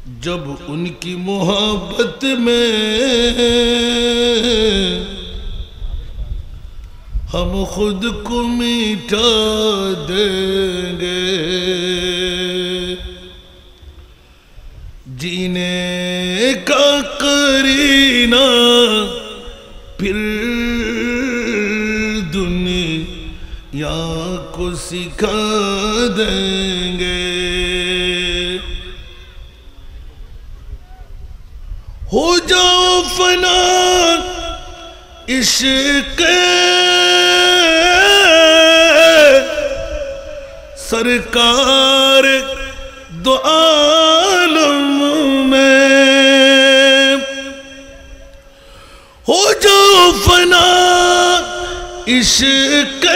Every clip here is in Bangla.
جب ان کی محبت میں ہم خود کو مٹا دیں گے، جینے کا قرینہ پھر دنیا کو سکھا دیں گے۔ ہو جاؤ فنا عشق سرکار دو عالم میں، ہو جاؤ فنا عشق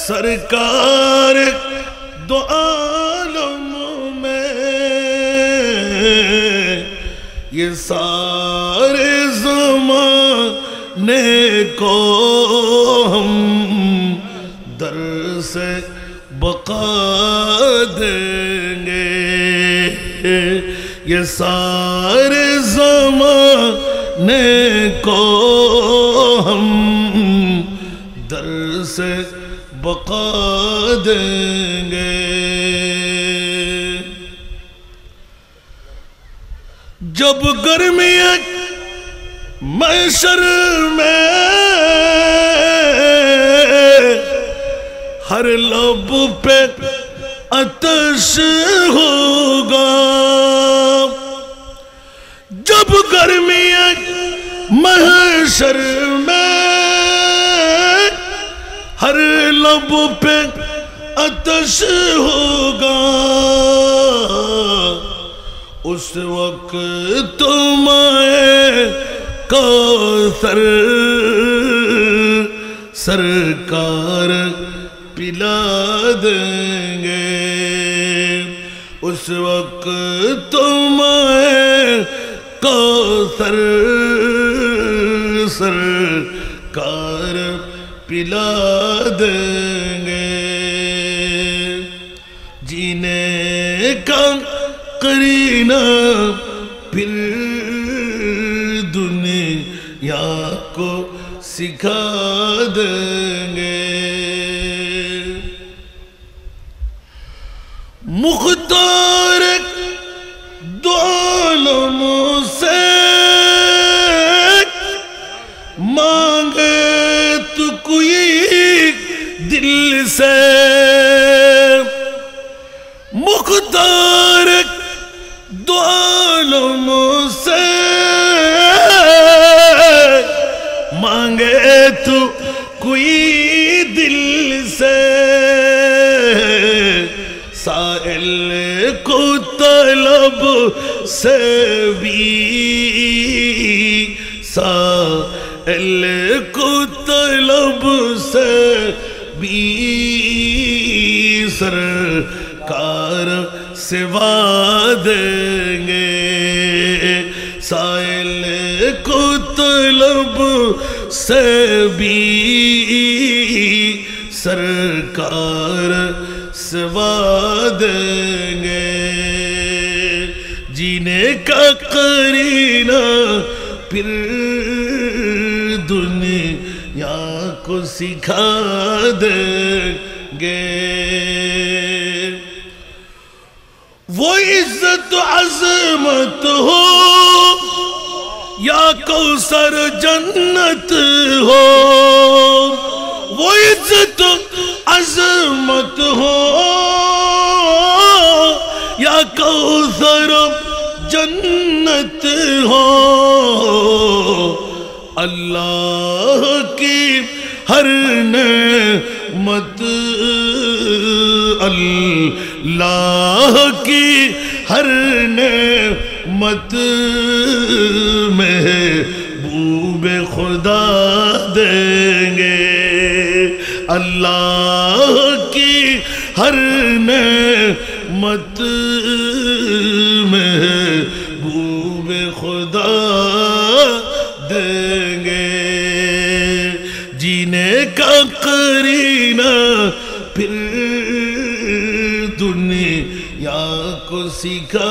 سرکار دو عالم میں، یہ سارے زمانے کو ہم در سے بقا دیں گے، یہ سارے زمانے کو ہم در سے بقا دیں گے۔ جب گرمی محشر میں ہر لب پہ آتش ہوگا، جب گرمی محشر میں ہر لب پہ آتش ہوگا، اس وقت مائے کوثر سرکار پلا دیں گے، اس وقت مائے کوثر سرکار پلا دیں گے، جینے کا قرینہ پھر دنیا کو سکھا دیں گے۔ مختار دو عالم سے مانگے تو کوئی دل سے، مختار دو عالم سے مانگے تو کوئی دل سے، سائل کو طلب سے بھی، سائل کو طلب سے بھی سرکار سوا دیں گے، سائل کو طلب سے بھی سرکار سوا دیں گے، جینے کا قرینہ پھر دنیا کو سکھا دیں گے۔ وہ عزت عظمت ہو یا کوثر جنت ہو، وہ عزت عظمت ہو یا کوثر جنت ہو، اللہ کی ہر نعمت، اللہ کی ہر نعمت محبوب خدا دیں گے، اللہ کی ہر نعمت محبوب خدا دیں گے، جینے کا قرینہ پھر दुनिया को सिखा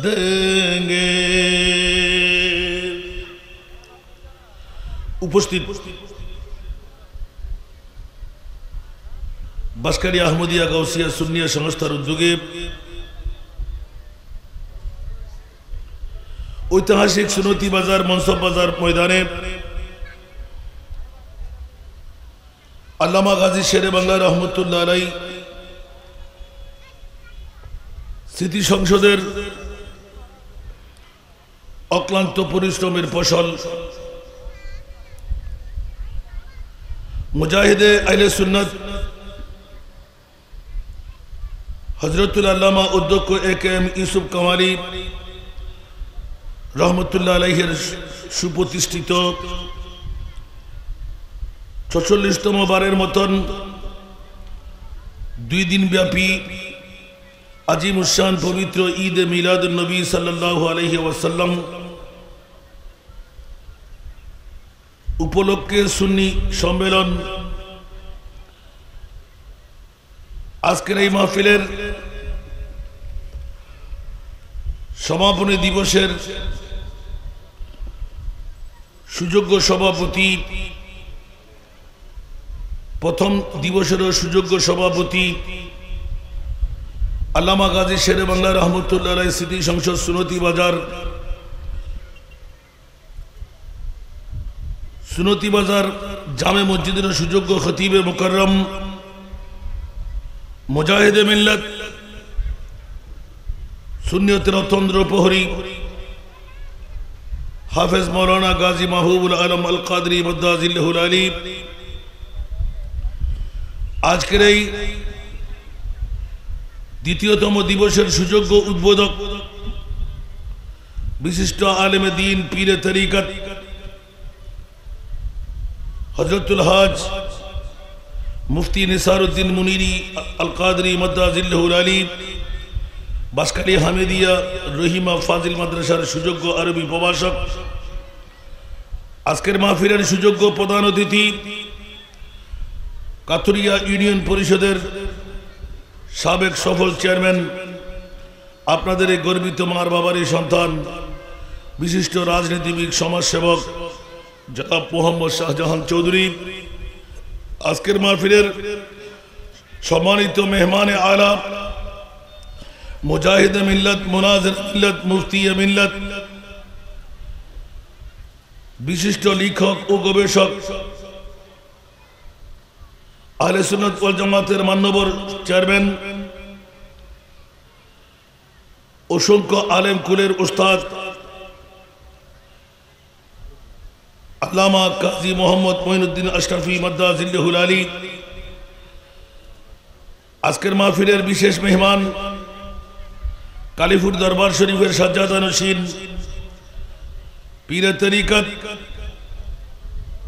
देंगे। उपस्थित बांसखाली आहमदिया गाउसिया सुन्निया संस्थार उद्योगे ऐतिहासिक सुन्नती बाजार मनसब बाजार मैदाने আল্লামা গাজী শেরে বাংলা রহমতুল্লাহ আলাইহি স্মৃতি সংসদের অক্লান্ত পরিশ্রমের ফসল মুজাহিদে আহলে সুন্নাত হযরতুল আল্লামা অধ্যক্ষ একেএম ইউসুফ কামালী রহমতুল্লাহ আলাইহির সুপ্রতিষ্ঠিত ৪৪তম বারের মতন ২ দিন ব্যাপী আজিমুশান পবিত্র ঈদ মিলাদুন নবী সাল্লাল্লাহু আলাইহি ওয়াসাল্লাম উপলক্ষে সুন্নি সম্মেলন আজকের এই মাহফিলের সমাপনী দিবসের সুযোগ্য সভাপতি প্রথম দিবসের সুযোগ্য সভাপতি আল্লামা গাজী শেরে বাংলা রহমতুল্লাহ আলাইহি স্মৃতি সংসদ সুন্নতি বাজার জামে মসজিদের সুযোগ্য খতিবে মুকাররম মুজাহিদে মিল্লাত সুন্নিয়তের অতন্দ্র প্রহরী হাফেজ মৌলানা গাজী মাহবুবুল আলম আল কাদরি মদ্দাজিল্লাহুল আলী আজকের এই দ্বিতীয়তম দিবসের সুযোগ্য উদ্বোধক বিশিষ্ট আলেমে দ্বীন পীরে তরিকত হযরতুল হজ মুফতি নিসারউদ্দিন মুনিরি আল কাদরি মদ্দাজিল্লাহুল আলী বাঁশখালী হামিদিয়া রহিমা ফাজিল মাদ্রাসার সুযোগ্য আরবি প্রভাষক আজকের মাহফিলের সুযোগ্য প্রধান অতিথি কাতুরিয়া ইউনিয়ন পরিষদের সাবেক সফল চেয়ারম্যান আপনাদের এই গর্বিত মার বাবারই সন্তান বিশিষ্ট রাজনীতিবিদ সমাজসেবক জনাব মোহাম্মদ শাহজাহান চৌধুরী আজকের মাহফিলের সম্মানিত মেহমানে আলা মুজাহিদে মিল্লাত মুনাজির মিল্লাত মুফতি মিল্লাত বিশিষ্ট লেখক ও গবেষক আহলে সুন্নাত ওয়াল জামাতের মান্যবর চেয়ারম্যান অসংখ্য আলেম কুলের উস্তাদ আল্লামা কাজী মোহাম্মদ মঈনুদ্দিন আশরাফি মদ্দাজিল্লাহুল আলী আজকের মাহফিলের বিশেষ মেহমান কালীপুর দরবার শরীফের সাজ্জাদা নশীন পীরে তরিকত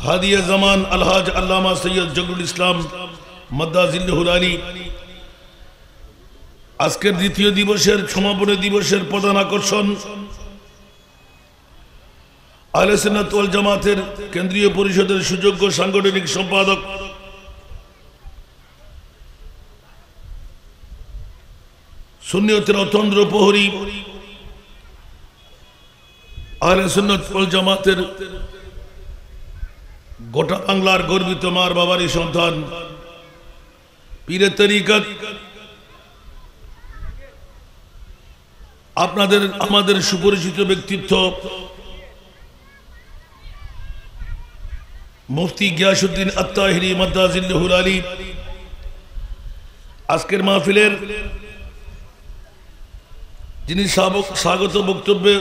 হাদিয়ে জামান আলহাজ আল্লামা সৈয়দ জগরুল ইসলাম মদ্দাজিল্লাহুল আলী আজকের দ্বিতীয় দিবসের সমাপনী দিবসের প্রধান আকর্ষণ আহলে সুন্নাত ওয়াল জামাতের কেন্দ্রীয় পরিষদের সুযোগ্য সাংগঠনিক সম্পাদক সুন্নিয়তের অতন্দ্র প্রহরী আহলে সুন্নাত ওয়াল জামাতের গোটা বাংলার গর্বিত মার বাবারই সন্তান পীরে তরিকত আপনাদের আমাদের সুপরিচিত ব্যক্তিত্ব মুফতি গিয়াসউদ্দিন আত-তাহিরি মদ্দাজিল্লাহুল আলী আজকের মাহফিলের যিনি স্বাগত বক্তব্যে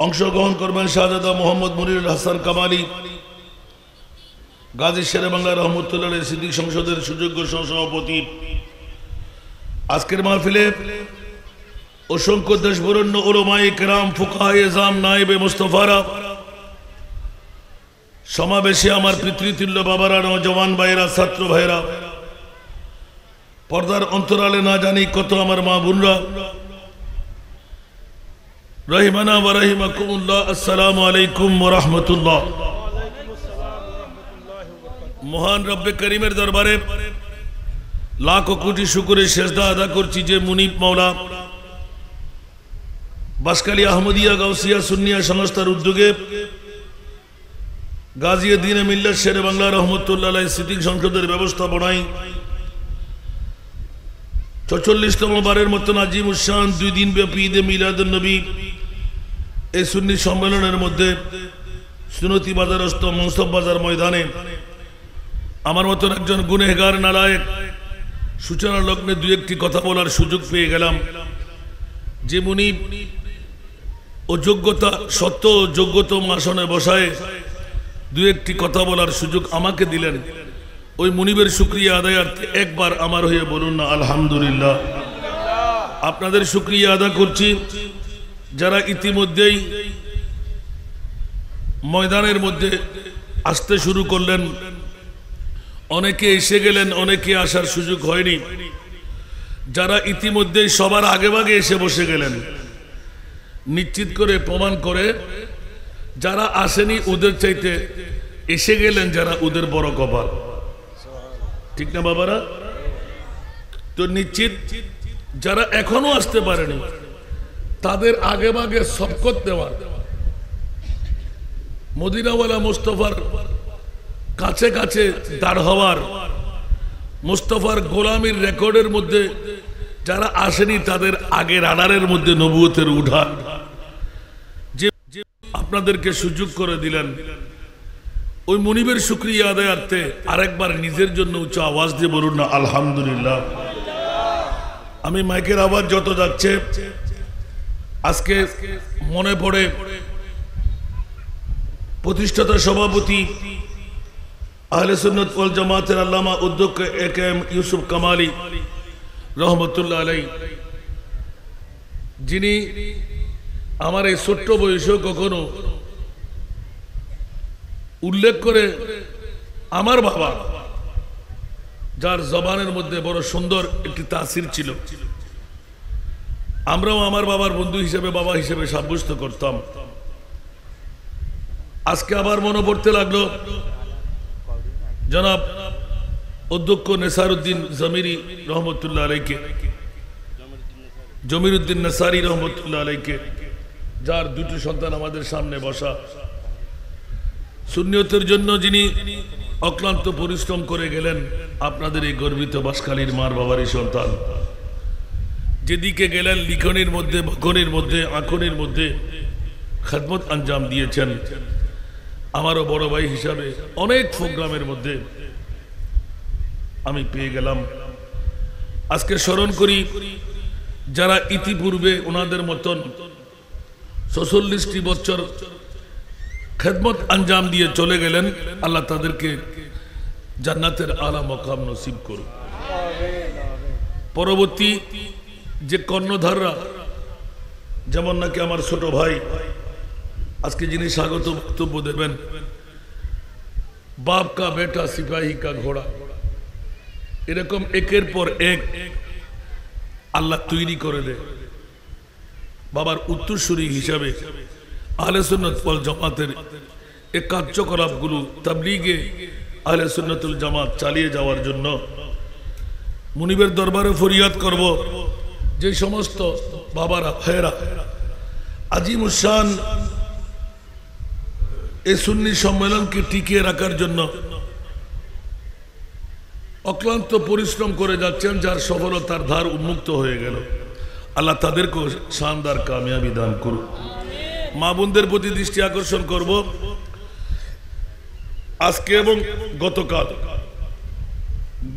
অংশগ্রহণ করবেন শাহজাদা মোহাম্মদ মনিরুল হাসান কামালী গাজী শেরে বাংলা রহমতুল্লাহ আলাইহি স্মৃতি সংসদের সুযোগ্য সহসভাপতি আজকের মাহফিলে অসংখ্য দেশবরেণ্য উলামায়ে কেরাম ফুকাহায়ে ইজআম নায়েবে মুস্তাফারা সমাবেশে আমার পিতৃতুল্য বাবারা নওজওয়ান ভাইরা ছাত্র ভাইরা পর্দার অন্তরালে না জানি কত আমার মা বোনরা রহিমানা ওয়া রাহিমাকুমুল্লাহ আসসালামু আলাইকুম ওয়া রাহমাতুল্লাহ মহান রব্বে করিমের দরবারে লাখ কোটি শুকরের সেজদা আদা করছি যে মুনিব মাওলা বাসকালী আহমদিয়া গাউসিয়া সুন্নিয়া সংস্থার উদ্যোগে গাজিয়া দ্বীনে মিল্লাত শেরে বাংলা রহমতুল্লাহ আলাইহি স্মৃতি সংসদের ব্যবস্থাপনায় ৪৪তম বারের মতন আজিম উসান 2 দিন ব্যাপী ঈদে মিলাদুন নবী এই সুন্নি সম্মেলনের মধ্যে সুন্নতি বাজারস্থ মনসব বাজার ময়দানে আমার মতন একজন গুনেহগার নালায়েক সূচনা লগ্নে 2-1টি কথা বলার সুযোগ পেয়ে গেলাম। যে মুনিব ও যোগ্যতা সত্য যোগ্যতম আসনে বসায় 2-1টি কথা বলার সুযোগ আমাকে দিলেন, ওই মুনিবের শুকরিয়া আদায়ার্থে একবার আমার হয়ে বলুন না আলহামদুলিল্লাহ। আপনাদের শুকরিয়া আদা করছি যারা ইতিমধ্যেই ময়দানের মধ্যে আসতে শুরু করলেন। অনেকে এসে গেলেন, অনেকে আসার সুযোগ হয়নি। যারা ইতিমধ্যেই সবার আগেভাগে এসে বসে গেলেন, নিশ্চিত করে প্রমাণ করে যারা আসেনি ওদের চাইতে এসে গেলেন যারা, ওদের বড় কপাল, ঠিক না বাবারা? তো নিশ্চিত যারা এখনো আসতে পারেনি তাদের আগেভাগে সবকত দেওয়ার, মদিনাওয়ালা মুস্তাফার কাছে কাছে দাঁড় হওয়ার, মুস্তাফার গোলামীর রেকর্ডের মধ্যে যারা আসেনি তাদের আগে রাডারের মধ্যে নবুয়তের উঠান যে আপনাদেরকে সুযোগ করে দিলেন, ওই মুনিবের শুকরিয়া আদায়ার্থে আরেকবার নিজের জন্য উচ্চ আওয়াজ দিয়ে বলুন না আলহামদুলিল্লাহ। আমি মাইকের আওয়াজ যত যাচ্ছে আজকে মনে পড়ে প্রতিষ্ঠাতা সভাপতি আহলে সুন্নাত ওয়াল জামাতের আল্লামা অধ্যক্ষ একেএম ইউসুফ কামালি রহমতুল্লাহ আলাইহি, যিনি আমার এই ছোট্ট বয়সেও কখনো উল্লেখ করে আমার বাবা, যার জবানের মধ্যে বড় সুন্দর একটি তাসির ছিল, আমরাও আমার বাবার বন্ধু হিসেবে বাবা হিসেবে সাব্যস্ত করতাম। আজকে আবার মনে পড়তে লাগলো জনাব অধ্যক্ষ নেসারউদ্দিন জমিরি রহমতুল্লাহ আলাইকে, জমিরুদ্দিন নেসারি রহমতুল্লাহ আলাইকে, যার 2টি সন্তান আমাদের সামনে বসা, সুন্নিয়তের জন্য যিনি অক্লান্ত পরিশ্রম করে গেলেন। আপনাদের এই গর্বিত বাসখালীর মার বাবারই সন্তান, যেদিকে গেলেন লিখনির মধ্যে, বখনির মধ্যে, আঁকনির মধ্যে খেদমত আঞ্জাম দিয়েছেন। আমারও বড় ভাই হিসাবে অনেক প্রোগ্রামের মধ্যে আমি পেয়ে গেলাম। আজকে স্মরণ করি যারা ইতিপূর্বে ওনাদের মতন ৪৪টি বছর খেদমত আঞ্জাম দিয়ে চলে গেলেন, আল্লাহ তাদেরকে জান্নাতের আলা মকাম নসিব করুন। পরবর্তী যে কর্ণধাররা, যেমন নাকি আমার ছোট ভাই আজকে যিনি স্বাগত বক্তব্য দেবেন, বাপ কা বেটা সিপাহী কা ঘোড়া, এরকম একের পর এক আল্লাহ তৈরি করে দেয়। বাবার উত্তরসূরি হিসাবে আহলে সুন্নাত ওয়াল জামাতের এই কার্যকলাপগুলো তাবলীগে আহলে সুন্নাতুল জামাত চালিয়ে যাওয়ার জন্য মুনিবের দরবারে ফরিয়াদ করব, যে সমস্ত বাবারা ভাইয়েরা আজিম উসান এই সুন্নি সম্মেলনকে টিকিয়ে রাখার জন্য অক্লান্ত পরিশ্রম করে যাচ্ছেন, যার সফলতার ধার উন্মুক্ত হয়ে গেল, আল্লাহ তাদেরকেও শানদার কামিয়াবি দান করুন। মা বোনদের প্রতি দৃষ্টি আকর্ষণ করব, আজকে এবং গতকাল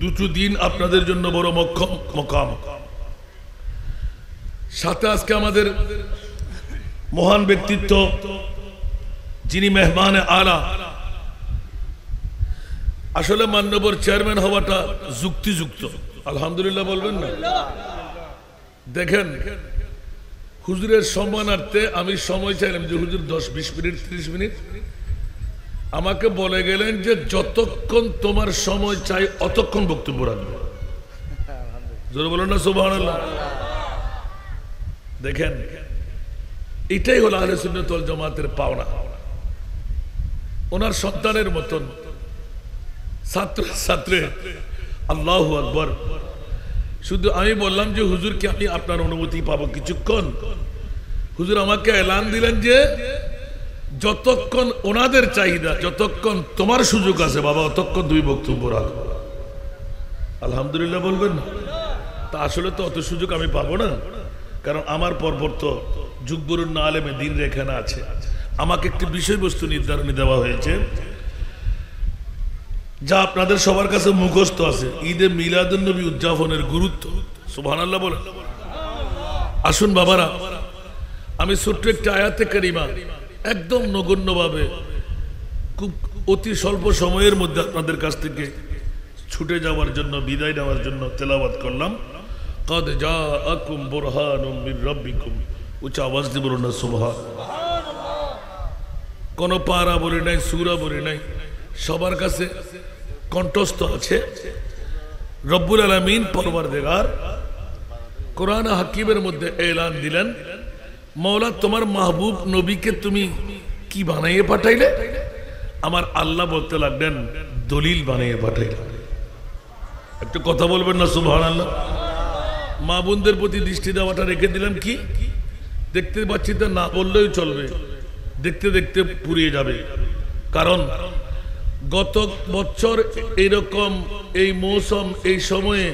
2টি দিন আপনাদের জন্য বড় মকাম। সাথে আজকে আমাদের মহান ব্যক্তিত্ব, যিনি মেহমানে আলা, আসলে মান্যবর চেয়ারম্যান হওয়াটা যুক্তিযুক্ত, আলহামদুলিল্লাহ বলবেন না? দেখেন, হুজুরের সম্মানার্থে আমি সময় চাইলাম যে হুজুর 10-20 মিনিট 30 মিনিট, আমাকে বলে গেলেন যে যতক্ষণ তোমার সময় চাই অতক্ষণ বক্তব্য রাখবে। জোরে বলেন না সুবহানাল্লাহ। দেখেন, এটাই হলো আহলে সুন্নাত ওয়াল জামাতের পাওনা। ওনার সন্তানের মতন ছাত্র ছাত্রে আল্লাহু আকবার শুধু আমি বললাম যে হুজুর কি আমি আপনার অনুমতি পাবো কিছুক্ষণ? হুজুর আমাকে এলান দিলেন যে যতক্ষণ ওনাদের চাহিদা, যতক্ষণ তোমার সুযোগ আছে বাবা, অতক্ষণ দুই বক্তব্য রাখো। আলহামদুলিল্লাহ বলবেন না? তা আসলে তো অত সুযোগ আমি পাবো না, কারণ আমার পরপর তো যুগবরুণ আলেমে দিন রেখানা আছে। আমাকে একটি বিষয়বস্তু নির্ধারণী দেওয়া হয়েছে যা আপনাদের সবার কাছে মুখস্থ আছে, ঈদে মিলাদুন্নবী উদযাপনের গুরুত্ব। সুবহানাল্লাহ বলেন। আসুন বাবারা, আমি ছোট্ট একটা আয়াতে কারিমা একদম নগণ্যভাবে খুব অতি স্বল্প সময়ের মধ্যে আপনাদের কাছ থেকে ছুটে যাওয়ার জন্য, বিদায় নেওয়ার জন্য তেলাওয়াত করলাম। قد جاءكم برهان من ربكم। উচ্চ আওয়াজ দিয়ে বলুন না সুবহানাল্লাহ। কোনো পারা বলি নাই, সূরা বলি নাই, সবার কাছে কণ্ঠস্থ আছে। রব্বুল আলামিন পরওয়ারদিগার কোরআন হাকিমের মধ্যে এলান দিলেন, মওলা তোমার মাহবুব নবীকে তুমি কি বানাইয়ে পাঠাইলে? আমার আল্লাহ বলতে লাগলেন দলিল বানিয়ে পাঠাইলে। একটু কথা বলবেন না সুবহানাল্লাহ? মা বোনদের প্রতি দৃষ্টি দেওয়াটা রেখে দিলাম কি? দেখতে পাচ্ছি তো না বললেও চলবে, দেখতে দেখতে পুড়িয়ে যাবে। কারণ গত বছর এইরকম এই মৌসুম এই সময়ে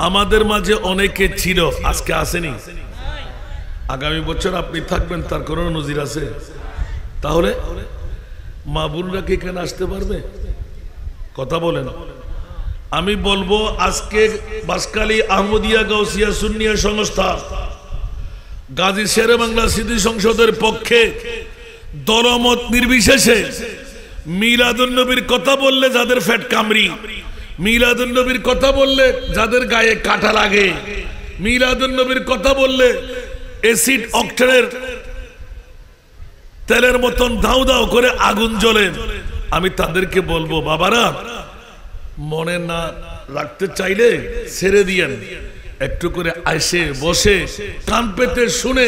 আমাদের মাঝে অনেকে ছিল, আজকে আসেনি। আগামী বছর আপনি থাকবেন, তার কোনো নজির আছে? তাহলে মা বোনরা কি এখানে আসতে পারবে? কথা বলেন। আমি বলবো আজকে বাসকালী আহমদিয়া গাউসিয়া সুন্নিয়া সংস্থা গাজী শেরে বাংলা স্মৃতি সংসদের পক্ষে দলমত নির্বিশেষে মিলাদুন্নবীর কথা বললে যাদের ফ্যাট কামড়ি, মিলাদুন্নবীর কথা বললে যাদের গায়ে কাঁটা লাগে, মিলাদুন্নবীর কথা বললে অ্যাসিড অক্টেনের তেলের মতন দাউ দাউ করে আগুন জ্বলে, আমি তাদেরকে বলবো বাবারা, মনে না রাখতে চাইলে ছেড়ে দিয়েন, একটু করে আইসে বসে কান পেতে শুনে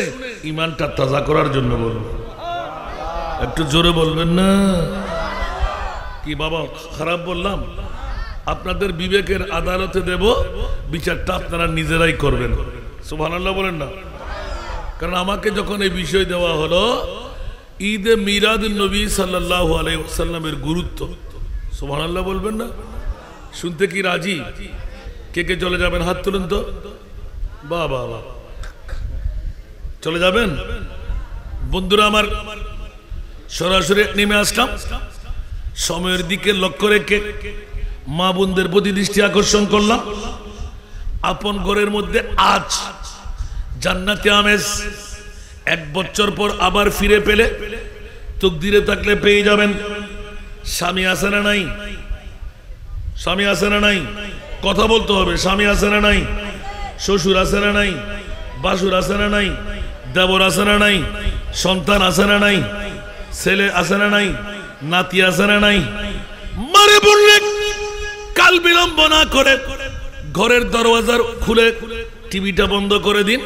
ইমানটা তাজা করার জন্য বলবো। একটু জোরে বলবেন না? কি বাবা খারাপ বললাম? আপনাদের বিবেকের আদালতে দেব, বিচারটা আপনারা নিজেরাই করবেন। সুবহানাল্লাহ বলেন না? কারণ আমাকে যখন এই বিষয় দেওয়া হলো ঈদে মিলাদুন নবী সাল্লাল্লাহু আলাইহি ওয়াসাল্লামের গুরুত্ব, সুবহানাল্লাহ বলবেন না? শুনতে কি রাজি? কে কে চলে যাবেন? হাত তুলুন তো। বাহ বাহ বাহ, চলে যাবেন বন্ধুরা আমার। সরাসরি নেমে আসলাম, সময়ের দিকে লক্ষ্য রেখে মা বোনদের প্রতি দৃষ্টি আকর্ষণ করলাম। আপন ঘরের মধ্যে আজ জান্নাতে আমেজ, এক বছর পর আবার ফিরে পেলে তকদিরে থাকলে পেয়ে যাবেন। স্বামী আছে না নাই? স্বামী আছে না নাই? কথা বলতে হবে। স্বামী আছে না নাই? শ্বশুর আছে না নাই? বাসুর আছে না নাই? দেবর আছে না নাই? সন্তান আছে না নাই? ছেলে আছে না নাই? নাতি আছে না নাই? মারে বললে কাল বিলম্ব না করে ঘরের দরওয়াজা খুলে টিভিটা বন্ধ করে দিন,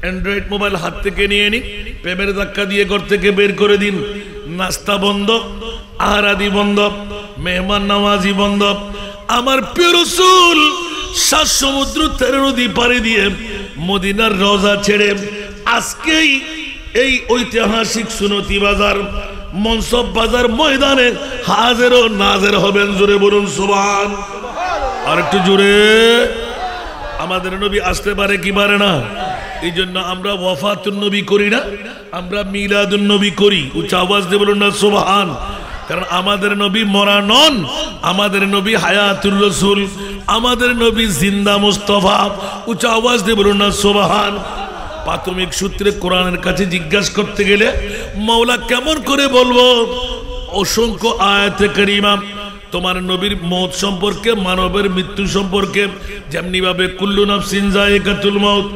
অ্যান্ড্রয়েড মোবাইল হাত থেকে নিয়ে নিন, প্রেমের ধাক্কা দিয়ে ঘর থেকে বের করে দিন। নাস্তা বন্ধ, আহারাদি বন্ধ, মেহমান নামাজি বন্ধ। আমার প্রিয় রাসূল 7 সমুদ্র 13 নদী পাড়ি দিয়ে মদিনার রওজা ছেড়ে আজকেই এই ঐতিহাসিক সুনতি বাজার মনসব বাজার ময়দানে হাজির ও নাজির হবেন। জোরে বলুন সুবহান। আর একটু জোরে। আমাদের নবী আসতে পারে কি পারে না? এই জন্য আমরা ওয়াফাতুন নবী করি না, আমরা মিলাদুন নবী করি। উচ্চ আওয়াজ দিয়ে বলুন না সুবহান। কারণ আমাদের নবী মরা নন, আমাদের নবী হায়াতুর রাসূল, আমাদের নবী জিন্দা মুস্তাফা। উচ্চ আওয়াজ দিয়ে বলুন না সুবহান। প্রাথমিক সূত্রে কোরআনের কাছে জিজ্ঞাসা করতে গেলে মাওলা কেমন করে বলবো? অসংখ্য আয়াতে কারিমা তোমার নবীর মওত সম্পর্কে, মানবের মৃত্যু সম্পর্কে, যেমনি ভাবে কুল্লু নাফসিন যায়িকাতুল মাউত,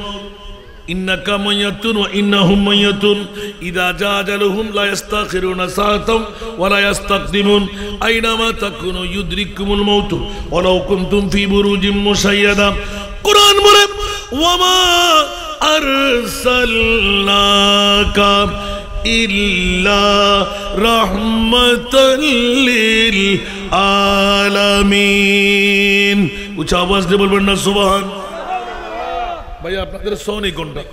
ইন্নাকা মাইয়াতুন ওয়া ইন্নাহুম মাইয়াতুন, ইযা জা আজালুহুম লা ইস্তাখিরুনা সাআতাম ওয়া লা ইস্তাকদিমুন, আইনামা তাকুনু ইউদরিকুমুল মাউত ওয়ালাউ কুনতুম ফি বুরুজিম মুশাইয়াদা। কুরআন বলে ওয়ামা আরসালনাকা ইল্লা রাহমাতাল লিল আলামিন। উচ্চ আওয়াজ দিয়ে বলবেন না সুবহান। ভাই আপনাদের সোনি কোনটা?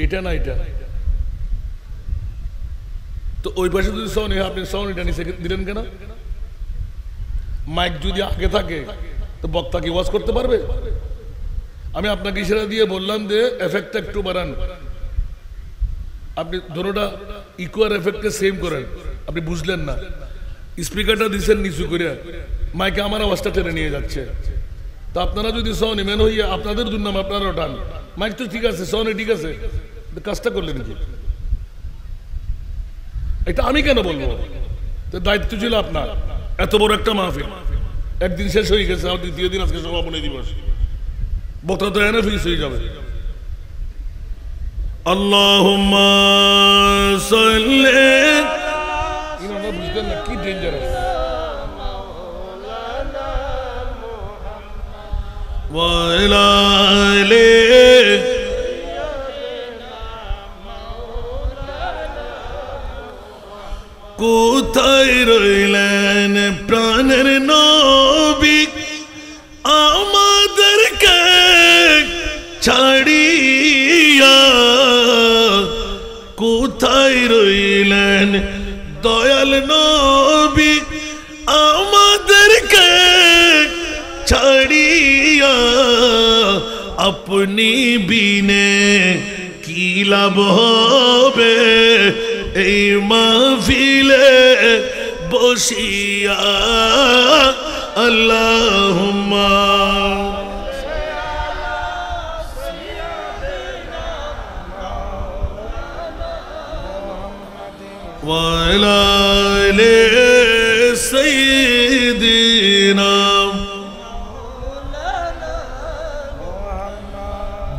এটা না এটা? তো ওই পাশে যদি সোনি, আপনি সোনিটা নিচে দিলেন কেন? মাইক যদি আগে থাকে তো বক্তা কি ওয়াজ করতে পারবে? আমি আপনাকে ইশারা দিয়ে বললাম যে এফেক্টটা একটু বাড়ান, আপনি দুটোটা ইকুয়াল এফেক্টে সেম করেন। আপনি বুঝলেন না, স্পিকারটা দিচ্ছেন নিচু করে, মাইকে আমার আওয়াজটা টেনে নিয়ে যাচ্ছে। তো আপনারা যদি সোনি মেন হইয়া আপনাদের দুর্নাম আপনারা ওঠান, মাইক তো ঠিক আছে, সোনি ঠিক আছে, কাজটা করলেন কি? এটা আমি কেন বলবো? তো দায়িত্ব ছিল আপনার। এত বড় একটা মাহফিল একদিন শেষ হয়ে গেছে, আর দ্বিতীয় দিন আজকে সমাপনী দিবস, বক্তা তো এনে ফিস হয়ে যাবে। আল্লাহুম্মা সাল্লি, ইনারা বুঝতেন না কি ডেঞ্জারাস। ওয়া আলা আলি কোথায় রইলেন প্রাণের নবী, আমাদেরকে ছাড়িয়া কোথায় রইলেন দয়াল নবী, আমাদেরকে ছাড়িয়া আপনি বিনে কি লাভ হবে এই মাহফিলে বসিয়া। আল্লাহুম্মা ওয়া আলা আলি সাইয়্যিদিনা,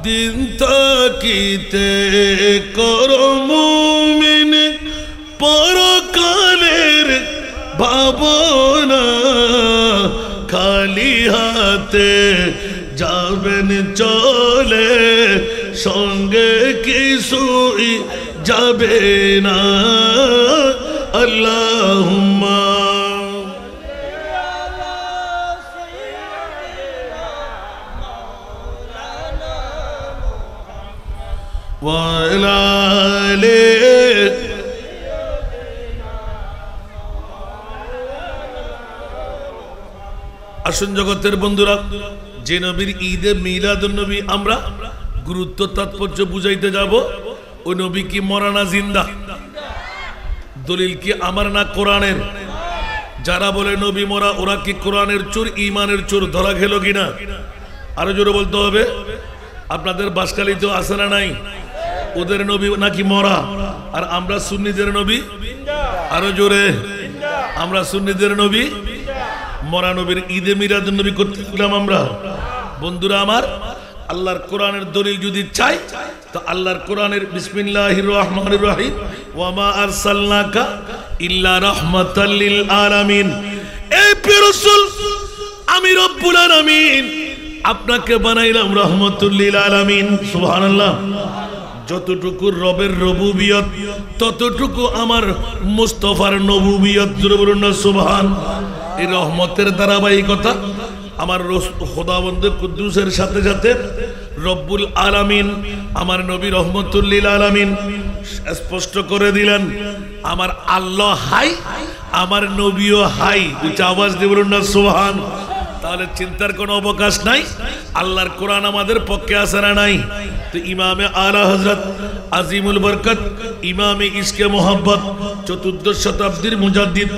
দিন তাকিতে করো মুমিন পরকালের ভাবনা, খালি হাতে যাবেন চলে সঙ্গে কিছুই যাবে না। আল্লাহুম্মা ওয়া আলা আলি, আসুন জগতের বন্ধুরা, যে নবীর ঈদে মিলাদুন নবী আমরা গুরুত্ব তাৎপর্য বুঝাইতে যাব, ওই নবী কি মরা না জিন্দা? দলিল কি আমার না কোরআনের? যারা বলে নবী মরা, ওরা কি কোরআনের চোর, ইমানের চোর ধরা খেলো কিনা? আরো জোরে বলতে হবে। আপনাদের বাসকালী তো আছে না নাই? ওদের নবী নাকি মরা, আর আমরা সুন্নিদের নবী। আরো জোরে, আমরা সুন্নিদের নবী মরা নবীর ঈদে মিলাদুন নবী করতেছিলাম আমরা। বন্ধুরা আমার, আল্লাহর কোরআনের দলিল যদি চাই তো আল্লাহর কোরআনের বিসমিল্লাহির রহমানির রহিম, ওয়া মা আরসালনাকা ইল্লা রাহমাতাল লিল আলামিন। এই রাসূল, আমি রব্বুল আলামিন আপনাকে বানাইলাম রহমাতুল লিল আলামিন। সুবহানাল্লাহ। যতটুকু রবের রবুবিয়ত ততটুকু আমার মুস্তাফার নবুবিয়ত। জোরে বলুন না সুবহান। এই রহমতের ধারাবাহিকতা আমার খোদাবন্দে কুদ্দুসের সাথে সাথে রব্বুল আলামিন আমার নবী রহমতুল লিল আলামিন স্পষ্ট করে দিলেন, আমার আল্লাহ হাই, আমার নবীও হাই। উচ্চ আওয়াজ দিয়ে বলুন না সুবহান। তাহলে চিন্তার কোনো অবকাশ নাই, আল্লাহর কোরআন আমাদের পক্ষে আছে না নাই? তো ইমামে আলা হযরত আজিমুল বরকত ইমামে ইশকে মোহাব্বত 14 শতাব্দীর মুজাদ্দিদ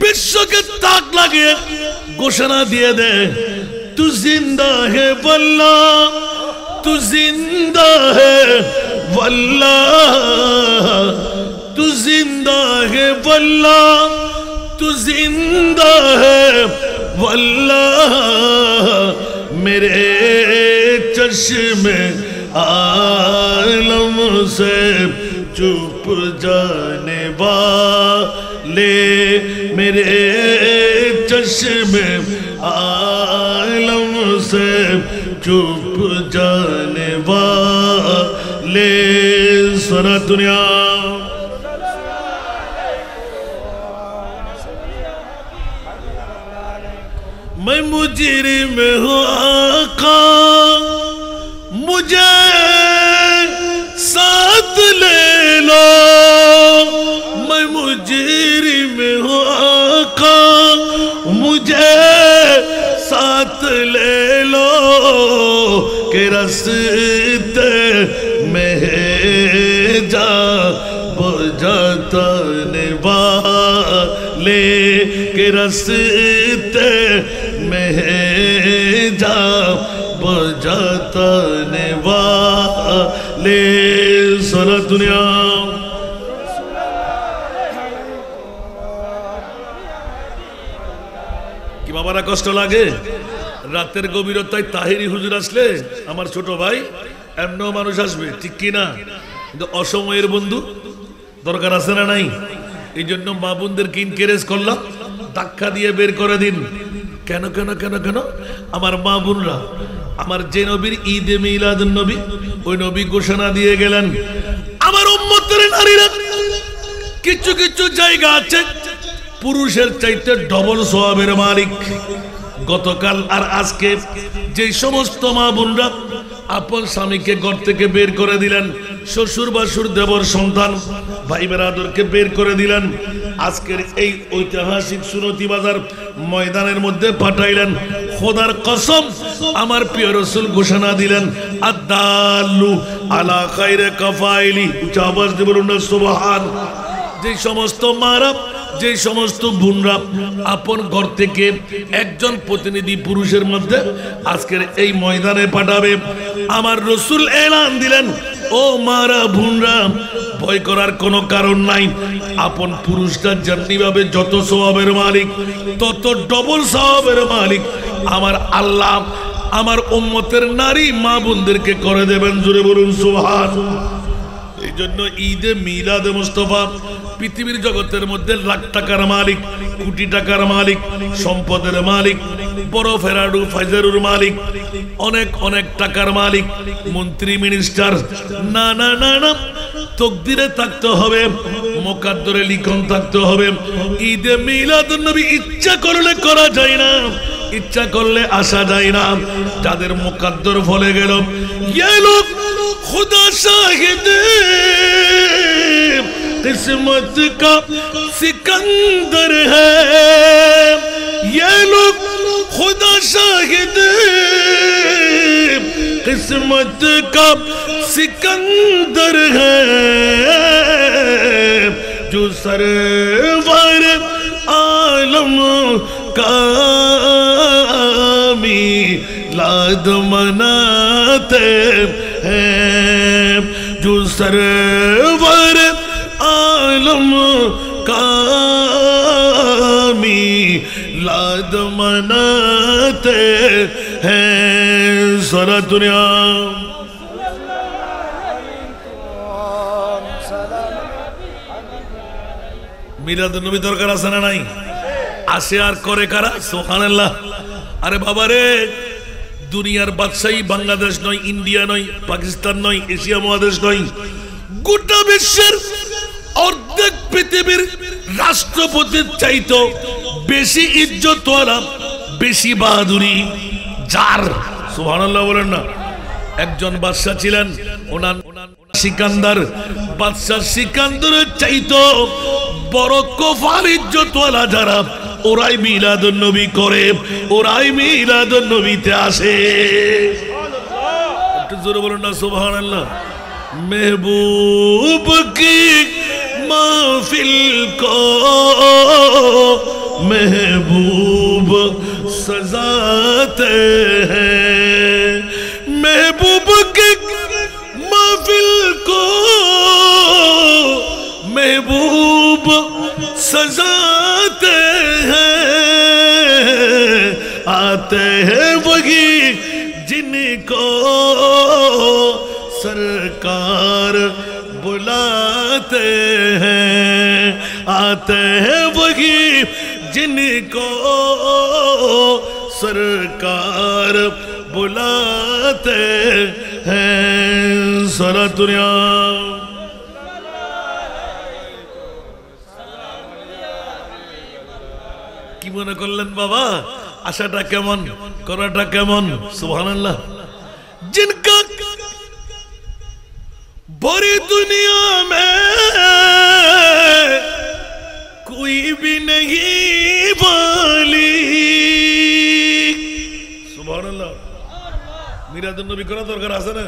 বিশ্বকে তাক লাগিয়ে ঘোষণা দিয়ে দে, তু জিন্দা হে ওয়াল্লাহ, তু জিন্দা হে ওয়াল্লাহ, তু জিন্দা হে ওয়াল্লাহ, তু জিন্দা হে वल्लाह मेरे चश्मे आलम से चुप जाने वाले, मेरे चश्मे आलम से चुप जाने वाले। सारा दुनिया मैं मुजरिम हूँ आका मुझे साथ ले लो मैं मुजरिम हूँ आका मुझे साथ ले लो के रास्ते में जा बुझाने वाले के रास्ते में जा बुझाने वाले सारा दुनिया কি বাবারা কষ্ট লাগে রাতের গভীরতায় তাহিরি হুজুর আসলে আমার ছোট ভাই এমনও মানুষ আসবে ঠিক কি না কিন্তু অসময়ের বন্ধু দরকার আছে না নাই এই জন্য মা বোনদেরকে ইনকারেজ করলাম ধাক্কা দিয়ে বের করে দিন কেন কেন কেন কেন আমার মা বোনরা আমার যে নবীর ঈদে মিলাদুন নবী ওই নবী ঘোষণা দিয়ে গেলেন আমার উম্মতের নারীরা কিছু কিছু জায়গা আছে পুরুষের চাইতে ডবল সওয়াবের মালিক গতকাল আর আজকে যে সমস্ত মা বোনরা আপন স্বামীকে ঘর থেকে বের করে দিলেন শ্বশুর বাসুর দেবর সন্তান ভাই বেরাদরকে বের করে দিলেন আজকের এই ঐতিহাসিক সুনতি বাজার ময়দানের মধ্যে পাঠাইলেন খোদার কসম আমার প্রিয় রাসূল ঘোষণা দিলেন আদাল্লু আলা খায়রে কাফাইলি উচ্চ আওয়াজ দিয়ে বলুন না সুবহান যে সমস্ত মারা যে সমস্ত বোনরা আপন ঘর থেকে একজন প্রতিনিধি পুরুষের মধ্যে আজকের এই ময়দানে পাঠাবে আমার রাসূল এলান দিলেন ও মারা বোনরা ভয় করার কোনো কারণ নাই আপন পুরুষটা যেমনিভাবে যত সওয়াবের মালিক তত ডবল সওয়াবের মালিক আমার আল্লাহ আমার উম্মতের নারী মা বোনদেরকে করে দেবেন জোরে বলুন সুবহানাল্লাহ এই জন্য ঈদে মিলাদে মুস্তাফা পৃথিবীর জগতের মধ্যে লাখ টাকার মালিক কোটি টাকার মালিক সম্পদের মালিক বড় ফেরাডু ফাইজারুর মালিক অনেক অনেক টাকার মালিক মন্ত্রী মিনিস্টার না না না না তকদিরে থাকতে হবে মুকাদ্দরে লিখন থাকতে হবে ঈদে মিলাদুন নবী ইচ্ছা করলে করা যায় না ইচ্ছা করলে আসা যায় না যাদের মুকাদ্দর ফলে গেল ये लोग खुदा शाहिद किस्मत का सिकंदर है ये लोग खुदा शाहिद किस्मत का सिकंदर है जो सरवर आलम का मिलाद मनाते हैं जो सरवर आलम का मिलाद मनाते हैं सारा दुनिया মিলাদ নবী দরকার আছে না নাই আসে আর করে কারা সুবহানাল্লাহ আরে বাবা রে দুনিয়ার বাদশাহী বাংলাদেশ নয় ইন্ডিয়া নয় পাকিস্তান নয় এশিয়া মহাদেশ নয় গোটা বিশ্বের অর্ধেক পৃথিবীর রাষ্ট্রপতির চাইতো বেশি ইজ্জতওয়ালা বেশি বাহাদুরি যার সুবহানাল্লাহ বলেন না একজন বাদশা ছিলেন ওনার সিকান্দার বাদশা সিকান্দারের চাইতো বড় কফার ইজ্জতওয়ালা যারা ওরাই মিলাদুন নবী করে ওরাই মিলাদুন নবীতে আসে একটু জোরে বলুন না সুবহানাল্লাহ महबूब की महफिल को महबूब सजाते हैं महबूब की महफिल को महबूब सजाते हैं आते हैं वही जिनको सरकार बुलाते हैं आते हैं वही जिनको सरकार बुलाते हैं सारा दुनिया কি মনে করলেন বাবা আশাটা কেমন, করাটা কেমন, সুবহানাল্লাহ। जिनका बड़ी दुनिया में कोई भी नहीं वाली, सुबहानाल्लाह। মিরাদুন নবী করা দরকার আছে না?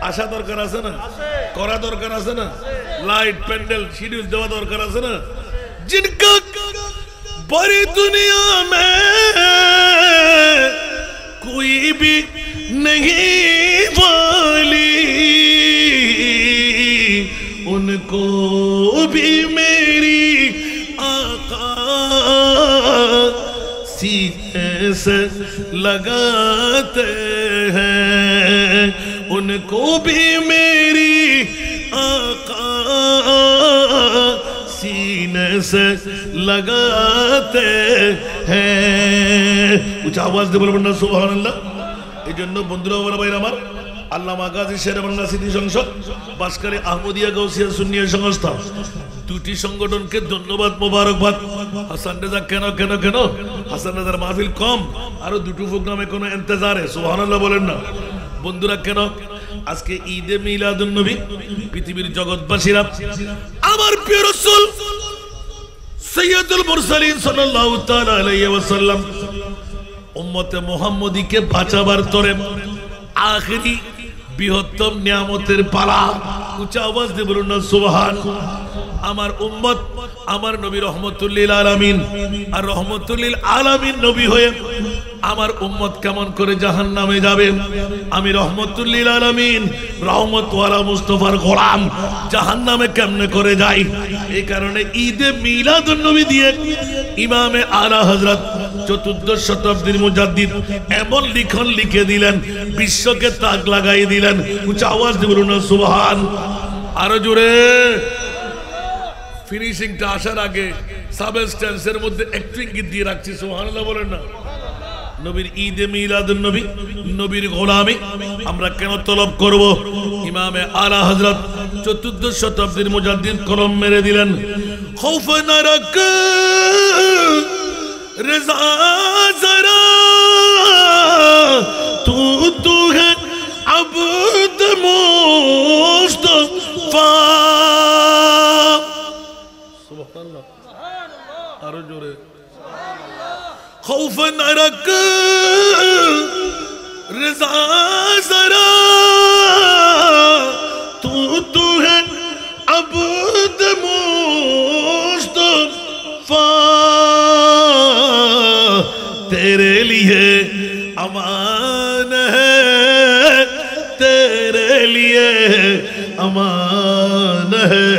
আশা দরকার আছে না? করা দরকার আছে না? লাইট প্যান্ডেল শিডিউল দেওয়া দরকার আছে না? जिनका बड़ी दुनिया में कोई भी नहीं वाली, उनको भी मेरी आका सीने से लगाते हैं, उनको भी मेरी आका सीने से लगाते हैं। कुछ आवाज दे बोलो ना सुभान अल्लाह। এই জন্য বন্ধুরা ওরা ভাইরা আমার, আল্লামা গাজী শেরে বাংলা স্মৃতি সংসদ, বাসকারী আহমদিয়া গাউসিয়া সুন্নিয়া সংস্থা, দুটি সংগঠনকে ধন্যবাদ, মোবারকবাদ। হাসান রেজা কেন কেন কেন হাসান রেজার মাহফিল কম, আরো দুটো প্রোগ্রামে কোনো ইন্তজারে, সুবহানাল্লাহ বলেন না বন্ধুরা। কেন আজকে ঈদে মিলাদুন নবী, পৃথিবীর জগৎবাসীরা আমার প্রিয় রাসূল সৈয়দুল মুরসালিন সাল্লাল্লাহু তাআলা আলাইহি ওয়াসাল্লাম উম্মতে মুহাম্মদীকে বাঁচাবার তরে আখেরি বৃহত্তম নিয়ামতের পালা। উচ্চ আওয়াজ দিয়ে বলুন না সুবহান। আমার উম্মত, আমার নবী রহমতুল লিল আলামিন, আর রহমতুল লিল আলামিন নবী হয়ে আমার উম্মত কেমন করে জাহান্নামে যাবে? আমি রহমতুল লিল আলামিন, রহমত ওয়ালা মুস্তাফার গোলাম, জাহান্নামে কেমনে করে যাই? এই কারণে ঈদে মিলাদুন নবী দিয়ে ইমামে আলা হযরত 14 শতাব্দীর মুজাদ্দিদ এমন লিখন লিখে দিলেন, বিশ্বকে তাক লাগাই দিলেন। উচ্চ আওয়াজ দিয়ে বলুন না সুবহান। আরো জোরে। ফিনিশিংটা আসার আগে সাবস্টেন্সের মধ্যে একটু ইঙ্গিত দিয়ে রাখছি, সুবহানাল্লাহ বলেন না। নবীর ঈদে মিলাদুন নবী, নবীর গোলামি আমরা কেন তলব করব? ইমামে আলা হযরত 14 শতাব্দীর মুজাদ্দিদ কলম মেরে দিলেন, খৌফ না রাখ रज़ा ज़रा तू है अब्द मुस्तफ़ा। सुभान अल्लाह। आरो जोरे। खौफ न रख रज़ा ज़रा तू है अब्द मुस्तफ़ा, तेरे लिए अमान है, तेरे लिए अमान है,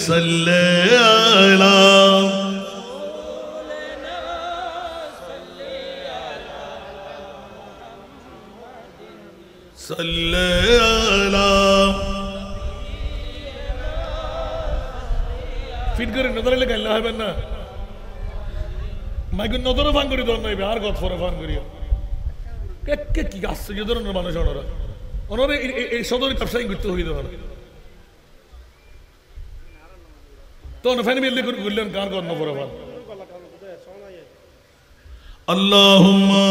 सल्ले अला सल्ले अला। ফিট করে নজরে লেগে আল্লাহ হবেন না, মাইকে নজরে ফান করি ধর নাইবে, আর গত ফরে ফান করি কে কি আসছে যে ধরনের মানুষ ওনারা ওনারা এই সদরে ব্যবসায়ী করতে হইল না তো ফ্যান বিল্লি করে ঘুরলেন কার গত নফরে ফান। আল্লাহুম্মা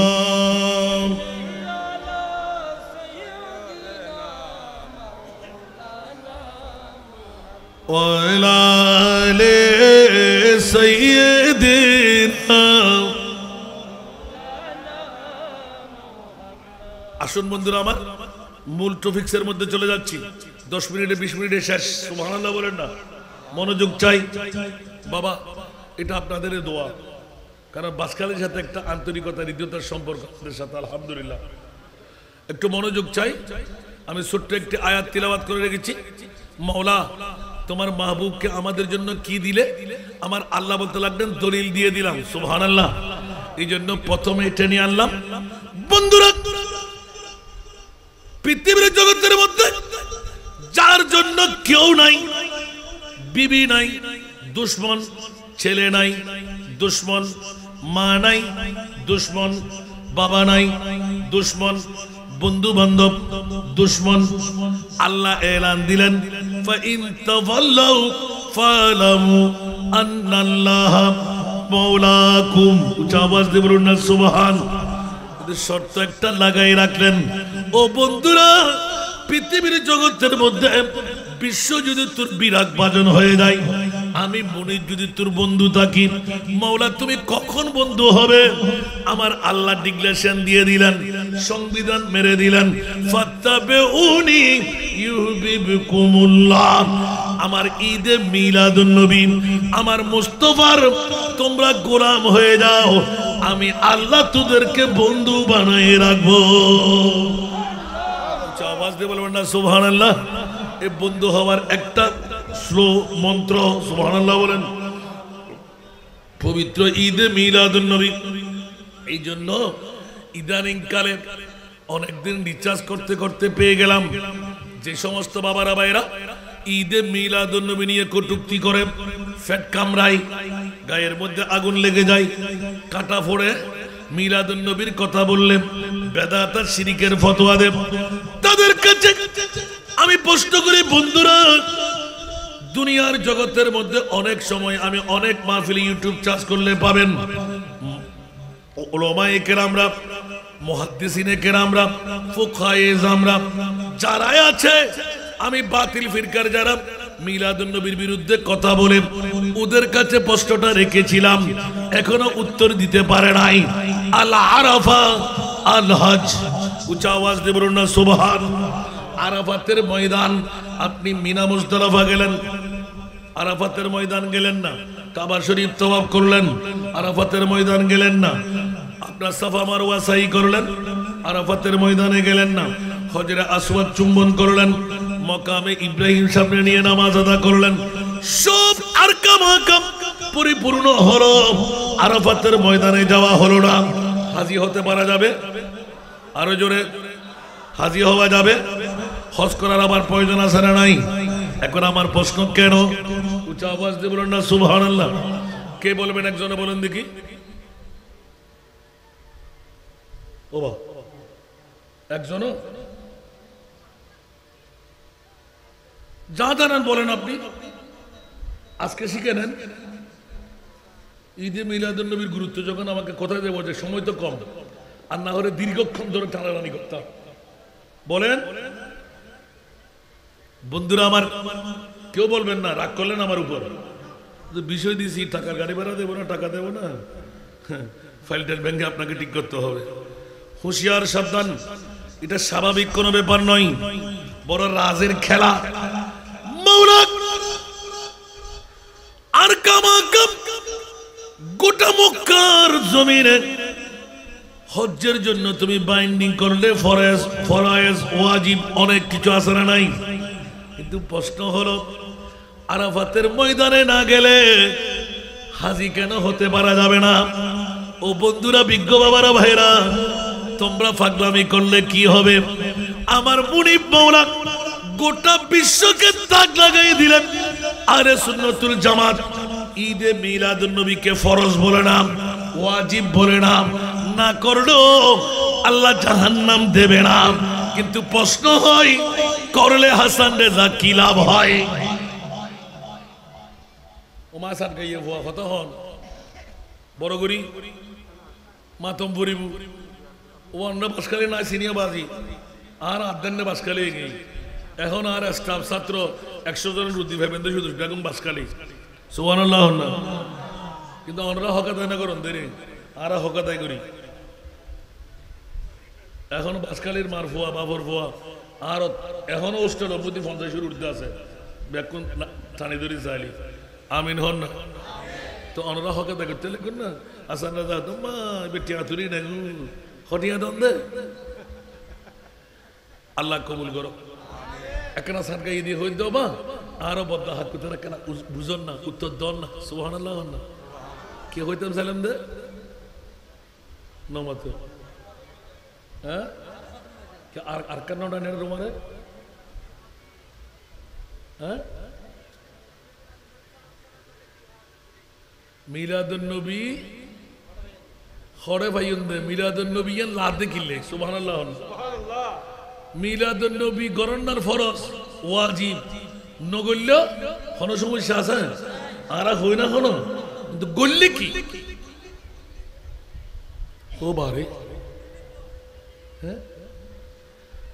ওয়ালা আলে সাইয়্যিদিনা। আসুন বন্ধুরা আমার, মূল টপিক্সের মধ্যে চলে যাচ্ছি। 10 মিনিটে 20 মিনিটে শেষ, সুবহানাল্লাহ বলেন না। মনোযোগ চাই বাবা, এটা আপনাদের দোয়া, কারণ বাসকালের সাথে একটা আন্তরিকতা হৃদয়তার সম্পর্ক আপনাদের সাথে, আলহামদুলিল্লাহ। একটু মনোযোগ চাই। আমি ছোট্ট একটি আয়াত তিলাওয়াত করে রেখেছি, মাওলা তোমার মাহবুবকে আমাদের জন্য কি দিলে? আমার আল্লাহ বলতে লাগলেন দলিল দিয়ে দিলাম, সুবহানাল্লাহ। এই জন্য প্রথমে এটা নিয়ে আনলাম। বন্ধুরা, পৃথিবীর জগতের মধ্যে যার জন্য কেউ নাই, বিবি নাই, দুশ্মন ছেলে নাই, দুশ্মন মা নাই, দুশ্মন বাবা নাই, দুশ্মন বন্ধু বান্ধব, দুশ্মন, আল্লাহ এলান দিলেন ফাইন তাওয়াল্লাউ ফালামু আন্নাল্লাহা মাওলাকুম। উচ্চ আওয়াজ দিয়ে বলুন না সুবহান। শর্ত একটা লাগাই রাখলেন, ও বন্ধুরা, পৃথিবীর জগতের মধ্যে বিশ্ব যদি তোর বিরাগ ভাজন হয়ে যায়, আমি মনির যদি তোর বন্ধু থাকি, মাওলা তুমি কখন বন্ধু হবে? আমার আল্লাহ ডিক্লারেশন দিয়ে দিলেন, সংবিধান মেরে দিলেন, ফাত্তাবিউনি ইউহিব্বুকুমুল্লাহ। আমার ঈদে মিলাদুন নবী, আমার মুস্তাফার তোমরা গোলাম হয়ে যাও, আমি আল্লাহ তোদেরকে বন্ধু বানায় রাখবো। আওয়াজ দিয়ে বলবেন না সুবহানাল্লাহ। এই বন্ধু হওয়ার একটা স্লো মন্ত্র, সুবহানাল্লাহ বলেন, পবিত্র ঈদে মিলাদুন নবী। এই জন্য ইদানিং কালে অনেকদিন রিচার্জ করতে করতে পেয়ে গেলাম, যে সমস্ত বাবারা ভাইরা ঈদে মিলাদুন নবী নিয়ে কটূক্তি করে, ফ্যাট কামড়ায়, গায়ের মধ্যে আগুন লেগে যায়, কাটা ফোড়ে, মিলাদুন নবীর কথা বললে বেদাত আর শিরকের ফতোয়া দেব, তাদের কাছে আমি প্রশ্ন করি, বন্ধুরা, দুনিয়ার জগতের মধ্যে অনেক সময় আমি অনেক মাহফিলে ইউটিউব চার্জ করলে পাবেন, উলামায়ে কেরামরা, মুহাদ্দিসিনে কেরামরা, ফুকাহায়ে ইজআমরা যারা আছে, আমি বাতিল ফিরকার যারা মিলাদুন নবীর বিরুদ্ধে কথা বলে ওদের কাছে প্রশ্নটা রেখেছিলাম, এখনো উত্তর দিতে পারে নাই। আল আরাফা আল হজ। উচ্চ আওয়াজ দিয়ে বলুন না সুবহান। আরাফাতের ময়দান, আপনি মিনা মুজদালিফা গেলেন, আরাফাতের ময়দান গেলেন না, কাবা শরীফ তওয়াফ করলেন, আরাফাতের ময়দান গেলেন না, আপনার সাফা মারওয়া সাই করলেন, আরাফাতের ময়দানে গেলেন না, হজরে আসওয়াদ চুম্বন করলেন, মকামে ইব্রাহিম সামনে নিয়ে নামাজ আদা করলেন, সব আরকাম আহকাম পরিপূর্ণ হলো, আরাফাতের ময়দানে যাওয়া হলো না। হাজী হতে পারা যাবে? আরো জোরে, হাজী হওয়া যাবে? হজ করার আবার প্রয়োজন আছে না নাই? এখন আমার প্রশ্ন, কেন? উচ্চ আওয়াজ দিয়ে বলুন না সুবহানাল্লাহ। কে বলবেন? একজনে বলেন দেখি। ও বা, একজনও যা জানেন বলেন আপনি, আজকে শিখে নেন। ঈদে মিলাদুন নবীর গুরুত্ব যখন আমাকে কোথায় দেবো, যে সময় তো কম, আর না হলে দীর্ঘক্ষণ ধরে টানাটানি করতাম। বলেন বন্ধুরা আমার, কেউ বলবেন না, রাগ করলেন আমার উপর, বিষয় দিয়েছি, টাকার গাড়ি ভাড়া দেবো না, টাকা দেবো না, ফাইলটার ব্যাংকে আপনাকে ঠিক করতে হবে। হুঁশিয়ার, সাবধান, এটা স্বাভাবিক কোনো ব্যাপার নয়, বড় রাজের খেলা। মাওলা আর কামাকাম গোটা মক্কার জমিনে হজ্জের জন্য তুমি বাইন্ডিং করলে, ফরজ ওয়াজিব অনেক কিছু আছে না নাই? কিন্তু প্রশ্ন হলো, আরাফাতের ময়দানে না গেলে হাজী কেন হতে পারা যাবে না? ও বন্ধুরা, বিজ্ঞ বাবারা, ভাইরা, তোমরা পাগলামি করলে কি হবে? আমার মুনিব মাওলা গোটা বিশ্বকে দাগ লাগাই দিলেন। আরে সুন্নাতুল জামাত ঈদে মিলাদুন নবীকে ফরজ বলে না, ওয়াজিব বলে না, না করলেও আল্লাহ জাহান্নাম দেবে না। কিন্তু প্রশ্ন হয়, করলে হাসান রেজা কি লাভ হয়? ওমা সাত গাইয়ে ভুয়া কত হন বড় গরি মাতম পরিবু ও অন্য বাসকালে না সিনিয়া বাজি আর আদান্নে বাসকালে গেই। এখন আর স্টাফ ছাত্র 100 জনের রুদ্ধি ভাবেন শুধু বেগুন বাসকালি, সুবহানাল্লাহ না। কিন্তু আমরা হকাদায় না করেন দেরি, আর হকাদায় করি। এখন বাসকালির মার ফোয়া, বাবর ফোয়া, আর এখনো হোস্টেল অবধি 50 উঠতে আছে, বেগুন টানি ধরি চাইলি, আমিন হন না। তো অনরা হকাদায় করতে লেখুন না, আসান রাজা তোমা বেটিয়া তুরি না হটিয়া দন দে। আল্লাহ কবুল করো। একনা সানকা ইদি হই দেবা আরো বদ্দা হাত করতে একনা বুঝন না, উত্তর দন না, সুবহানাল্লাহ না। কে হইতাম সালাম দে নমত, হ্যাঁ আর কান্নাটা নেড়ে তোমারে, হ্যাঁ মিলাদুন নবী হরে ভাইয়ন দে, মিলাদুন নবী লাদে কিলে, সুবহানাল্লাহ। মিলাদুন নবী গণনার ফরজ ওয়াজিব নগল্য কোনো সমস্যা আছে? আর হই না কোনো কিন্তু গল্লি কি ও বারে হ্যাঁ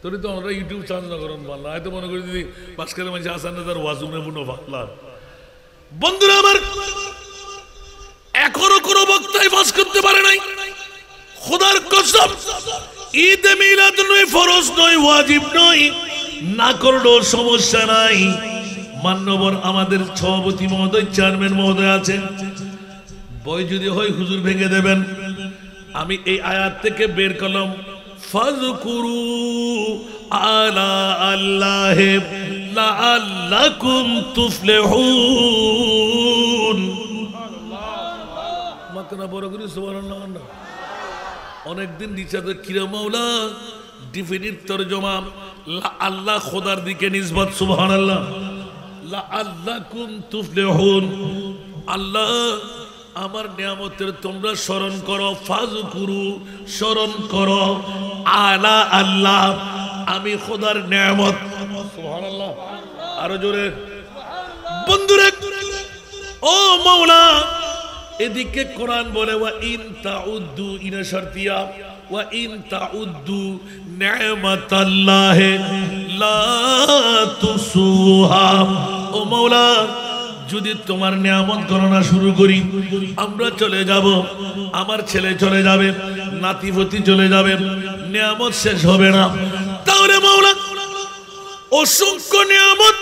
তোরে তো আমরা ইউটিউব চ্যানেল না করেন পারলাম হয়তো মনে করি যদি পাঁচকালের মানুষ আসান না তার ওয়াজুনে বুনো পারলাম বন্ধুরা আমার এখনো কোনো বক্তায় ফাঁস করতে পারে নাই খোদার কসম ঈদে মিলাদ নয় ফরজ নয় ওয়াজিব নয় না করলেও সমস্যা নাই মান্যবর আমাদের সভাপতি মহোদয় চেয়ারম্যান মহোদয় আছেন বই যদি হয় হুজুর ভেঙে দেবেন আমি এই আয়াত থেকে বের করলাম ফাযকুরু আলা আল্লাহ লাআল্লাকুম তুফলিহুন মাকনা বড় করে সুবহানাল্লাহ অনেকদিন দিছাতে কিরা মাওলা ডিফিনিট তরজমা লা আল্লাহ খোদার দিকে নিসবত সুবহানাল্লাহ লাআল্লাকুম তুফলিহুন আল্লাহ আমার নিয়ামতের তোমরা স্মরণ করো ফাযকুরু স্মরণ করো আলা আল্লাহ আমি খোদার নিয়ামত সুবহানাল্লাহ আরো জোরে বন্ধুরা ও মাওলা এদিকে কোরআন বলে ওয়া ইন তাউদ্দু ইনা শারতিয়া ওয়া ইন তাউদ্দু নি'মাতাল্লাহি লা তুসুহা ও মাওলা যদি তোমার নিয়ামত গণনা শুরু করি আমরা চলে যাব আমার ছেলে চলে যাবে নাতিপতি চলে যাবে নিয়ামত শেষ হবে না তাহলে মাওলা অসংখ্য নিয়ামত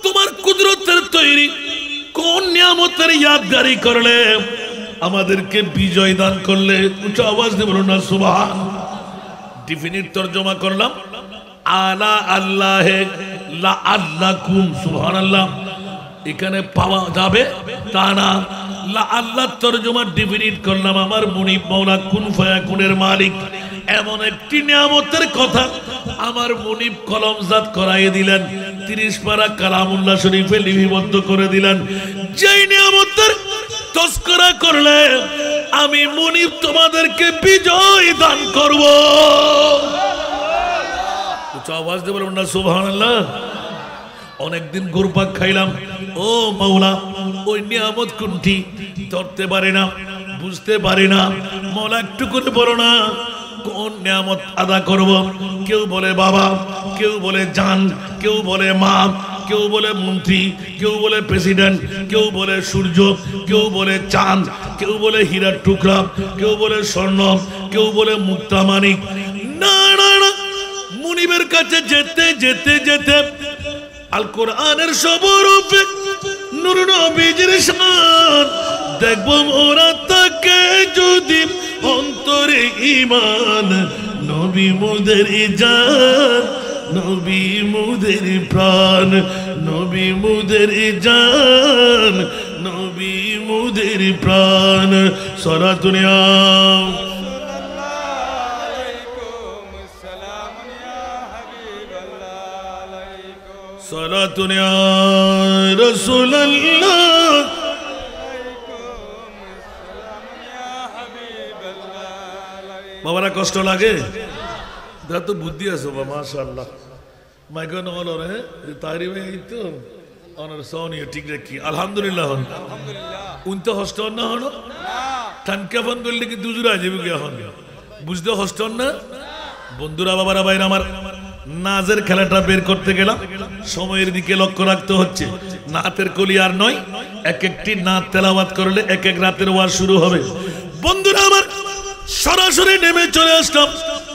তোমার কুদরতের তৈরি কোন নিয়ামতের ইয়াদগারি করলে আমাদেরকে বিজয় দান করলে উচ্চ আওয়াজ দিয়ে বলুন না সুবহান ডিফিনিট তরজমা করলাম আলা আল্লাহ লা আল্লাকুম সুবহানাল্লাহ এখানে পাওয়া যাবে তা না লা আল্লাহ তরজমা ডিফিনিট করলাম আমার মুনিব মাওলা কুন ফায়াকুনের মালিক এমন একটি নিয়ামতের কথা আমার মুনিব কলমজাত করাই দিলেন 30 পারা কালামুল্লাহ শরীফে লিপিবদ্ধ করে দিলেন যেই নিয়ামতের তস্করা করলে আমি মুনিব তোমাদেরকে বিজয় দান করব উচ্চ আওয়াজ দিয়ে বলুন না সুবহানাল্লাহ অনেকদিন ঘুরপাক খাইলাম ও মাওলা ওই নিয়ামত কোনটি ধরতে পারি না বুঝতে পারি না মাওলা একটু করে বলো না কোন নিয়ামত আদা করব কেউ বলে বাবা কেউ বলে জান কেউ বলে মা কেউ বলে মন্ত্রী কেউ বলে প্রেসিডেন্ট কেউ বলে সূর্য কেউ বলে চাঁদ কেউ বলে হীরার টুকরা কেউ বলে স্বর্ণ কেউ বলে মুক্তা মানিক না না না মুনিবের কাছে যেতে যেতে যেতে আল কোরআনের সবরূপে নূর নবীজির শান দেখব মোরা তাকে যদি অন্তরে ঈমান নবী মুদের জান নবী মুদের প্রাণ নবী মুদের জান নবী মুদের প্রাণ সালাতুন সালাতুন ইয়া রাসূলুল্লাহ বাবারা কষ্ট লাগে দা তো বুদ্ধি আছে বাবা মাশাআল্লাহ মাইকন হলো রে তাইরি ভাই তো অনার সোনিয়া ঠিক রাখি আলহামদুলিল্লাহ আলহামদুলিল্লাহ উনতে হস্টন না হলো টানকে ফোন করলে কি দুজুরা যাবে কি এখন বুঝতে হস্টন না বন্ধুরা বাবারা ভাইরা আমার নাজের খেলাটা বের করতে গেলাম সময়ের দিকে লক্ষ্য রাখতে হচ্ছে নাতের কলি আর নয় এক একটি নাত তেলাওয়াত করলে এক এক রাতের ওয়াজ শুরু হবে বন্ধুরা আমার সরাসরি নেমে চলে আসলাম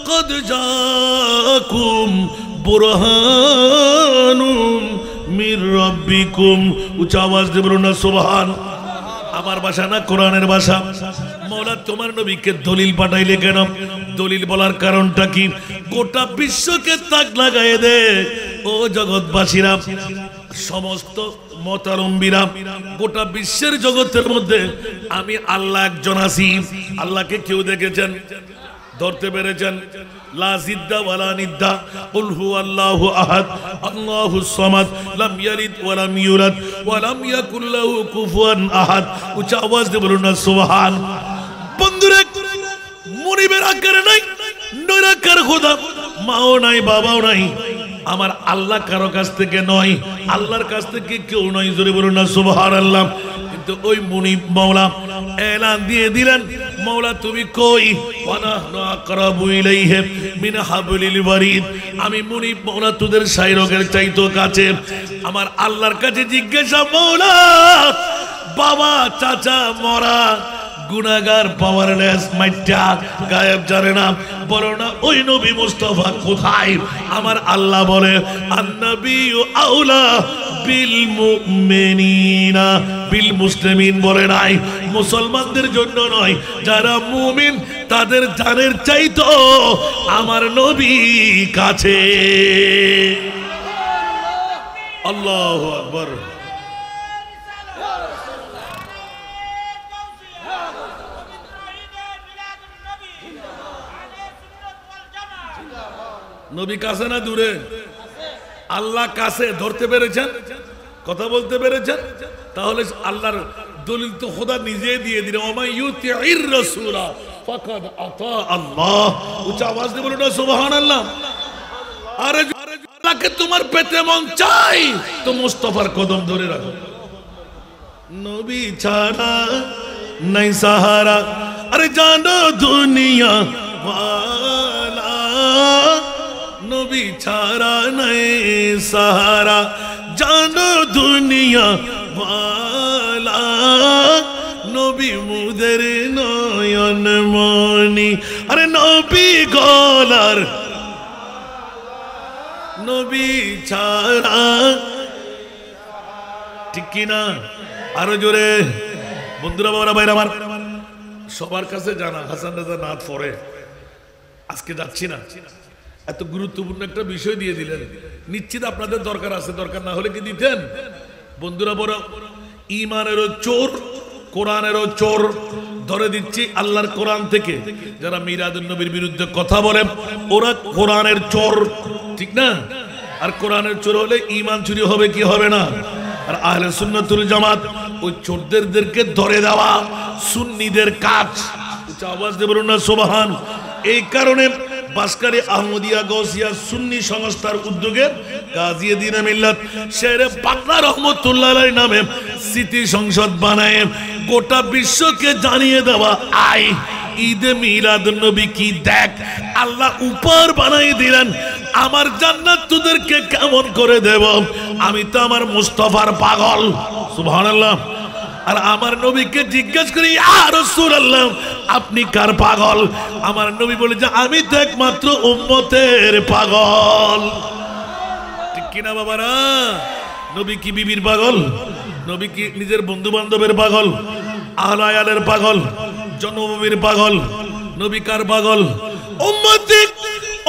কদ জাকুম বুরহানুম মির রাব্বিকুম উচ্চ আওয়াজ দিয়ে বলুন না সুবহান আমার ভাষা না কোরআনের ভাষা মওলা তোমার নবীকে দলিল পাঠাইলে কেন দলিল বলার কারণটা কি গোটা বিশ্বকে তাক লাগায় দে ও জগৎবাসীরা সমস্ত মতারম্বীরা গোটা বিশ্বের জগতের মধ্যে আমি আল্লাহ একজন আছি আল্লাহকে কেউ দেখেছেন ধরতে পেরেছেন লা জিদ্দা ওয়ালা নিদ্দা কুল হুয়াল্লাহু আহাদ আল্লাহুস সামাদ লাম ইয়ালিদ ওয়া লাম ইউলাদ ওয়া লাম ইয়াকুল লাহু কুফুয়ান আহাদ উচ্চ আওয়াজ দিয়ে বলুন না সুবহান বন্ধুরা মুনিবের আকারে নাই নিরাকার খোদা মাও নাই বাবাও নাই আমার আল্লাহ কারো কাছ থেকে নয় আল্লাহর কাছ থেকে কেউ নয় জোরে বলুন না সুবহানাল্লাহ কিন্তু ওই মুনিব মাওলা এলান দিয়ে দিলেন, মাওলা তুমি কই? ওয়ানাহনু আকরাবু ইলাইহি মিন হাবলিল ওয়ারিদ। আমি মুনিব মাওলা তোদের শাইরকের চাইতো কাছে। আমার আল্লাহর কাছে জিজ্ঞাসা, মাওলা বাবা চাচা মরা গুনাহগার পাওয়ারলেস মাইটা গায়েব জানে না, বলো না ওই নবী মুস্তাফা কোথায়? আমার আল্লাহ বলে, আন-নাবিয়্যু আউলা বিল মুমিনিনা বিল মুসলিমিন, বলে নাই মুসলমানদের জন্য নয়, যারা মুমিন তাদের জানের চাইতো আমার নবী কাছে। আল্লাহু আকবার। নবী কাছে না দূরে? আল্লাহ কাছে। ধরতে পেরেছেন? কথা বলতে পেরেছেন? তাহলে আল্লাহর দলিল তো খোদা নিজে দিয়ে দিলেন, ওমাই ইউতিইর রাসূলা ফাকাদ আতা আল্লাহ। উচ্চ আওয়াজ দিয়ে বলুন না সুবহানাল্লাহ। আরে আল্লাহকে তোমার পেতে মন চাই তো মুস্তাফার কদম ধরে রাখো। নবী ছাড়া নাই সাহারা, আরে জানো দুনিয়া ওয়ালা, নবী ছাড়া নাই সাহারা, জানো দুনিয়া ওয়ালা, নবী মুদের নয়ন মনি, আরে নবী গলার, নবী ছাড়া, ঠিক কিনা? আরো জোরে বন্ধুরা, বাবারা, ভাইরা আমার, সবার কাছে জানা হাসান রাজা নাথ পড়ে। আজকে যাচ্ছি না, এত গুরুত্বপূর্ণ একটা বিষয় দিয়ে দিলেন, নিশ্চিত আপনাদের দরকার আছে, দরকার না হলে কি দিতেন? বন্ধুরা বড়, ইমানেরও চোর, কোরআনেরও চোর ধরে দিচ্ছি আল্লাহর কোরআন থেকে। যারা মিলাদুন নবীর বিরুদ্ধে কথা বলে ওরা কোরআনের চোর, ঠিক না? আর কোরআনের চোর হলে ইমান চুরি হবে কি হবে না? আর আহলে সুন্নাতুল জামাত ওই চোরদেরকে ধরে দেওয়া সুন্নিদের কাজ। উচ্চ আওয়াজ দিয়ে বলুন না সুবহান। এই কারণে বাসকারী আহমদিয়া গৌসিয়া সুন্নি সংস্থার উদ্যোগে গাজী দ্বীন-ই মিল্লাত শেরে বাংলা রহমতুল্লাহ আলাইহি নামে স্মৃতি সংসদ বানায় গোটা বিশ্বকে জানিয়ে দেওয়া, আই ঈদে মিলাদুন নবী কি দেখ, আল্লাহ উপহার বানাই দিলেন, আমার জান্নাত তোদেরকে কেমন করে দেব? আমি তো আমার মুস্তাফার পাগল। সুবহানাল্লাহ। আর আমার নবীকে জিজ্ঞেস করি, ইয়া রাসূলুল্লাহ আপনি কার পাগল? আমার নবী বলে যে আমি তো একমাত্র উম্মতের পাগল। ঠিক কিনা বাবারা? নবী কি বিবির পাগল? নবী কি নিজের বন্ধু বান্ধবের পাগল? আহলে আয়ালের পাগল? জন্মভূমির পাগল? নবী কার পাগল? উম্মতি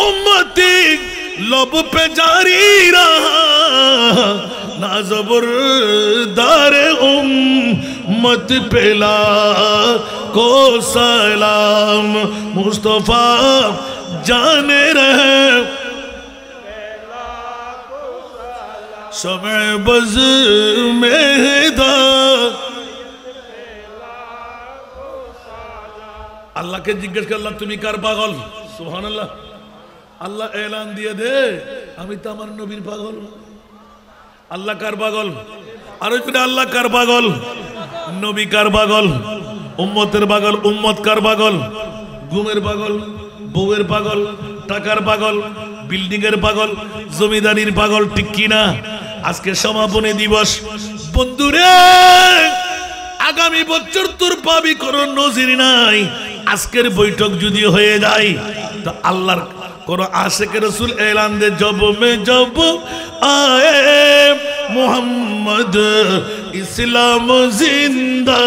উম্মতি लब पे जारी रहा नाज़बरदार उम्मत पेला को सलाम मुस्तफा जाने रहे शमे बज़ में दा अल्लाह के जिज्ञेस कर अल्लाह तुम्हें कार पागल सुभान अल्लाह अल्लाह ऐलान दिए दे আমি তো আমার নবীর পাগল আল্লাহ কার পাগল আর ওই আল্লাহ কার পাগল নবী কার পাগল উম্মতের পাগল উম্মত কার পাগল ঘুমের পাগল বউয়ের পাগল টাকার পাগল বিল্ডিং এর পাগল জমিদারির পাগল ঠিক কি না আজকে সমাপনী দিবস বন্ধুরে আগামী বছর তোর পাবি কোনো নজির নাই আজকের বৈঠক যদি হয়ে যায় তো আল্লাহর কোন आशिक रसूल ऐलान दे जब में जब आए मोहम्मद इस्लाम जिंदा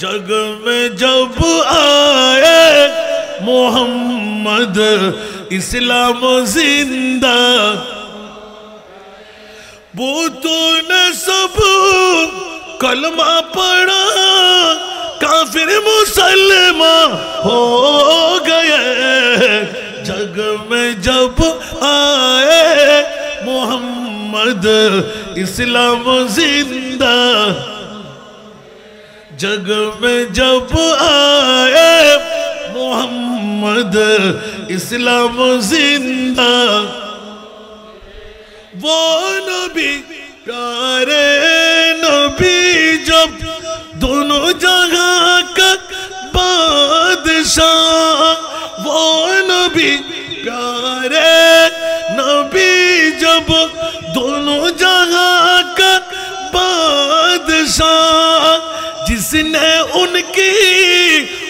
जग में जब आए मोहम्मद इस्लाम जिंदा वो तो न सब कलमा पढ़ा काफिर मुसलमान हो गए जग में जब आए मोहम्मद इस्लाम जिंदा जग में जब आए मोहम्मद इस्लाम जिंदा वो नबी प्यारे नबी दोनों जहां का बादशाह वो नबी प्यारे नबी जब दोनों जहां का बादशाह जिसने उनकी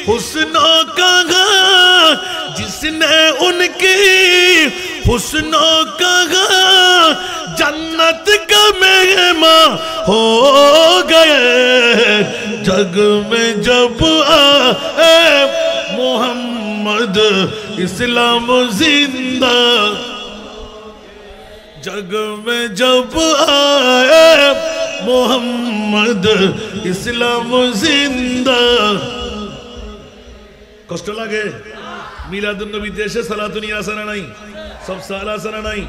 हुस्नों का जिसने उनकी हुस्नों का जन्नत का मेहमान हो गए जग में जब आए मोहम्मद इस्लाम जिंदा जग में जब आए मोहम्मद इस्लाम जिंदा কষ্ট লাগে মিলাদুন নবী দেশে সালাতুন ইয়া সানা নাই सब साला सना नहीं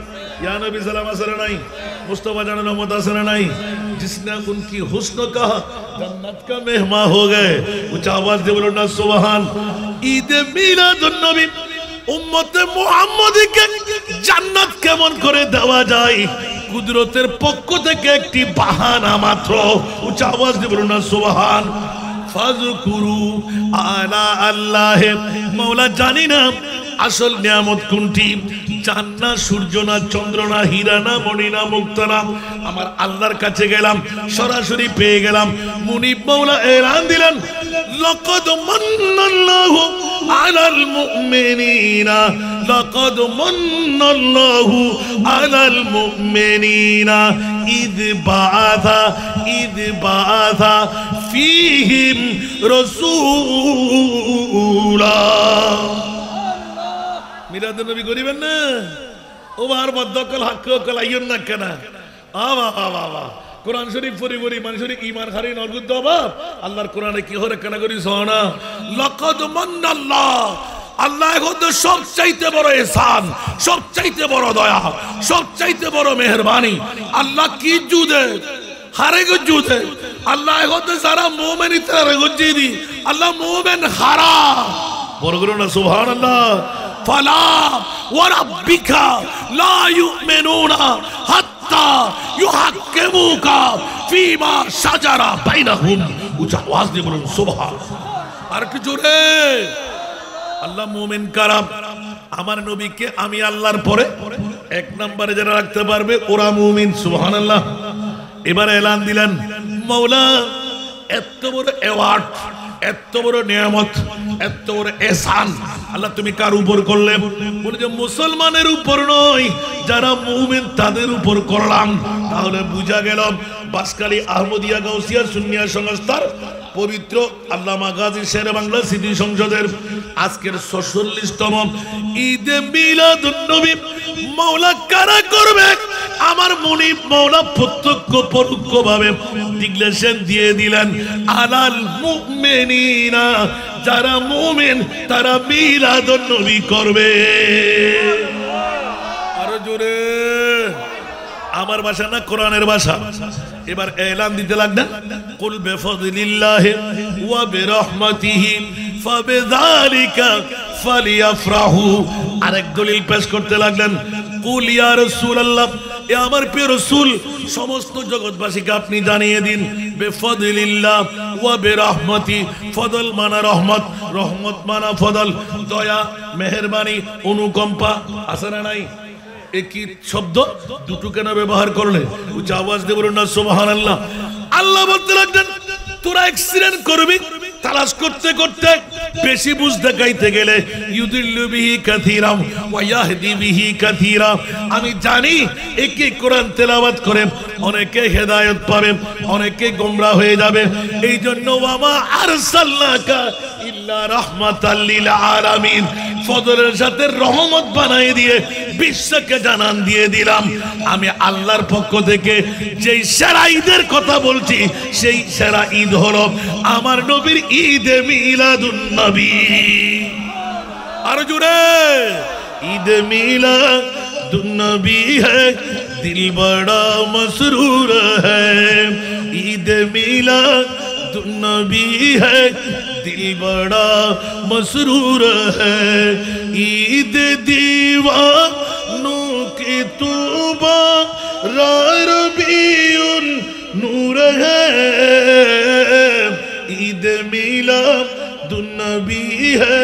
या नबी सलाम असरा नहीं मुस्तफा जान रहमत असरा नहीं जिसने उनकी हुस्न कहा जन्नत का मेहमान हो गए ऊंचा आवाज दे बोलो ना सुभान ईद मिलादुन नबी उम्मते मुहम्मदीকে জান্নাত কেমন করে দেওয়া যায় কুদরতের পক্ষ থেকে একটি বাহানা মাত্র ऊंचा आवाज दे बोलो ना सुभान ফাযকুরু আলা আল্লাহ মওলা জানি না আসল নিয়ামত কোনটি চাঁদ না সূর্য না চন্দ্র না হীরা না মণি না মুক্তা না আমার আল্লাহর কাছে গেলাম সরাসরি পেয়ে গেলাম মুনিব মাওলা এলান দিলেন লাকাদ মান্নাল্লাহু আলাল মুমিনিনা লাকাদ মান্নাল্লাহু আলাল মুমিনিনা ইদ বাআথা ফীহিম রাসূলা মিলাদুন নবী করিবেন না ও বার মদ্দকল হক কল আইয়ন না কেন বাবা কোরআন শরীফ পড়ি পড়ি মানুষের ঈমান হারি নরগুদ বাপ আল্লাহর কোরআনে কি হরে কেন করি সোনা লাকাদ মান্নাল্লাহ আল্লাহ হচ্ছে সবচাইতে বড় ihsan সবচাইতে বড় দয়া সবচাইতে বড় মেহেরবানি আল্লাহ কি জুদে হারে গো জুদে আল্লাহ হচ্ছে সারা মুমিন ইতরা গজ্জিদি আল্লাহ মুমিন হারা বড় করো না সুবহানাল্লাহ فلا وربك لا يؤمنون حتى يحكموك فيما شجر بينهم ऊंचा आवाज দিয়ে বলুন সুবহান আর কি জোরে আল্লাহ মুমিন কারাম আমার নবীকে আমি আল্লাহর পরে এক নম্বরে যারা রাখতে পারবে ওরা মুমিন সুবহানাল্লাহ এবারে এলান দিলেন মাওলা এত বড় অ্যাওয়ার্ড এত বড় নিয়ামত এত বড় ihsan আল্লাহ তুমি কার উপর করলে বলে যে মুসলমানের উপর নয় যারা মুমিন তাদের উপর করলাম তাহলে বুঝা গেল বাসকালী আহমদিয়া গাউসিয়া সুন্নিয়া সংস্থার পবিত্র আল্লামা গাজী শেরে বাংলা স্মৃতি সংসদের আজকের ৪৬তম ঈদে মিলাদুন নবী মাওলা কারা করবে আমার মুনিব মাওলা প্রত্যক্ষ পরোক্ষভাবে ডিক্লেরেশন দিয়ে দিলেন আলাল মুমিনিনা যারা মুমিন তারা মিলাদুন নবী করবে আরো জোরে আমার ভাষা না কোরআনের ভাষা এবার এলান দিতে লাগলেন কুল বিফাদলিল্লাহি ওয়া বিরহমাতিহি ফাবিযালিকা ফালিয়াফরাহু আরেক দলিল পেশ করতে লাগলেন কুল ইয়া রাসূলুল্লাহ এ আমার প্রিয় রাসূল সমস্ত জগৎবাসীকে আপনি জানিয়ে দিন বিফাদলিল্লাহ ওয়া বিরহমাতি ফদল মানা রহমত রহমত মানা ফদল দয়া মেহেরবানি অনুকম্পা আছে না নাই একই শব্দ দুটো কেন ব্যবহার করলে উচ্চ আওয়াজ দিয়ে বলুন না সুবহানাল্লাহ আল্লাহ বলতে লাগলেন তোরা অ্যাক্সিডেন্ট করবি তালাশ করতে করতে বেশি বুঝ দেখাইতে গেলে ইউদিল্লু বিহি কাসীরাম ওয়া ইয়াহদি বিহি কাসীরা আমি জানি একে কোরআন তেলাওয়াত করে অনেকে হেদায়েত পাবে অনেকে গোমরা হয়ে যাবে এই জন্য ওয়ামা আরসালনাকা ইল্লা রাহমাতাল লিল আলামিন ফজরের সাথে রহমত বানাই দিয়ে বিশ্বকে জানান দিয়ে দিলাম আমি আল্লাহর পক্ষ থেকে যেই সেরা ঈদের কথা বলছি সেই সেরা ঈদ হলো আমার নবীর ঈদে মিলাদুন নবী আর জুড়ে ঈদে মিলাদুন নবী হ্যায় দিল বড়া মসরুর হ্যায় ঈদে মিলাদুন নবী হ্যায় दिल बड़ा मसरूर है ईद दीवानों की तूबा रबीउन नूर है मिलादुन्नबी है,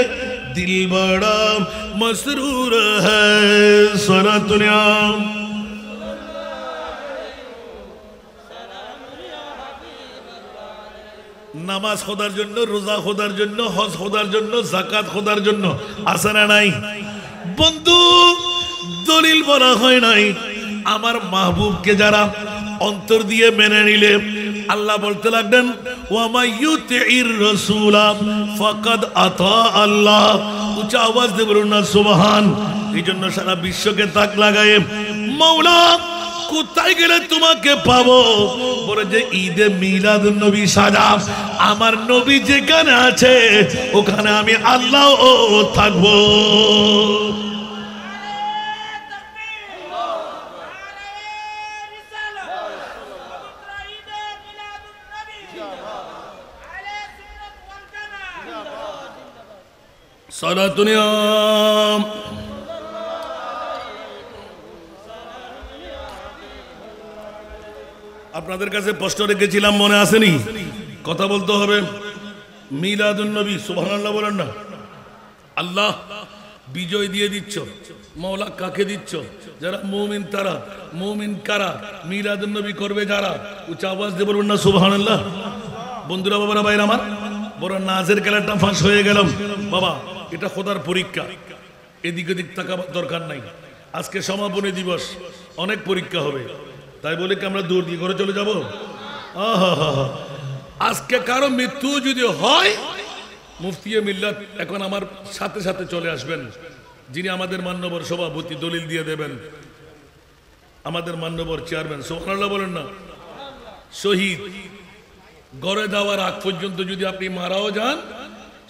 दिल बड़ा मसरूर है। सलातुल या নামাজ খোদার জন্য, রোজা খোদার জন্য, হজ খোদার জন্য, যাকাত খোদার জন্য, আছে না নাই? বন্ধু, দলিল বলা হয় নাই। আমার মাহবুবকে যারা অন্তর দিয়ে মেনে নিলে, আল্লাহ বলতে লাগলেন ওয়া মাইয়ুতির রাসূলা ফাকাদ আতা আল্লাহ। উচ্চ আওয়াজ দিয়ে বলুন না সুবহান। এই জন্য সারা বিশ্বকে তাক লাগায় মাওলা কোথায় গেলে তোমাকে পাবো? বলে যে ঈদে মিলাদুন নবী সাজা, আমার নবী যেখানে আছে ওখানে আমি আল্লাহ ও থাকবো। সালাতুন ইয়া আপনাদের কাছে প্রশ্ন রেখেছিলাম, মনে আসেনি? কথা বলতে হবে। মিলাদুন নবী, সুবহানাল্লাহ বলেন না। আল্লাহ বিজয় দিয়ে দিচ্ছ, মওলা কাকে দিচ্ছ? যারা মুমিন তারা। মুমিন কারা? মিলাদুন নবী করবে যারা। উচ্চ আওয়াজ দিয়ে বলবেন না সুবহানাল্লাহ। বন্ধুরা, বাবারা, ভাইরা আমার, বড় নাজের খেলাটা ফাঁস হয়ে গেলাম। বাবা, এটা খোদার পরীক্ষা, এদিক ওদিক তাকাবার দরকার নাই। আজকে সমাপনী দিবস, অনেক পরীক্ষা হবে, তাই বলে কি আমরা দূর দিয়ে ঘরে চলে যাব? আজকে কারো মৃত্যু যদি হয়, মুফতি মিল্লাত এখন আমার সাথে সাথে চলে আসবেন, যিনি আমাদের মান্যবর সভাপতি, দলিল দিয়ে দেবেন। আমাদের মান্যবর চেয়ারম্যান, সুবহানাল্লাহ বলেন না। শহীদ গড়ে দেওয়ার আগ পর্যন্ত যদি আপনি মারাও যান,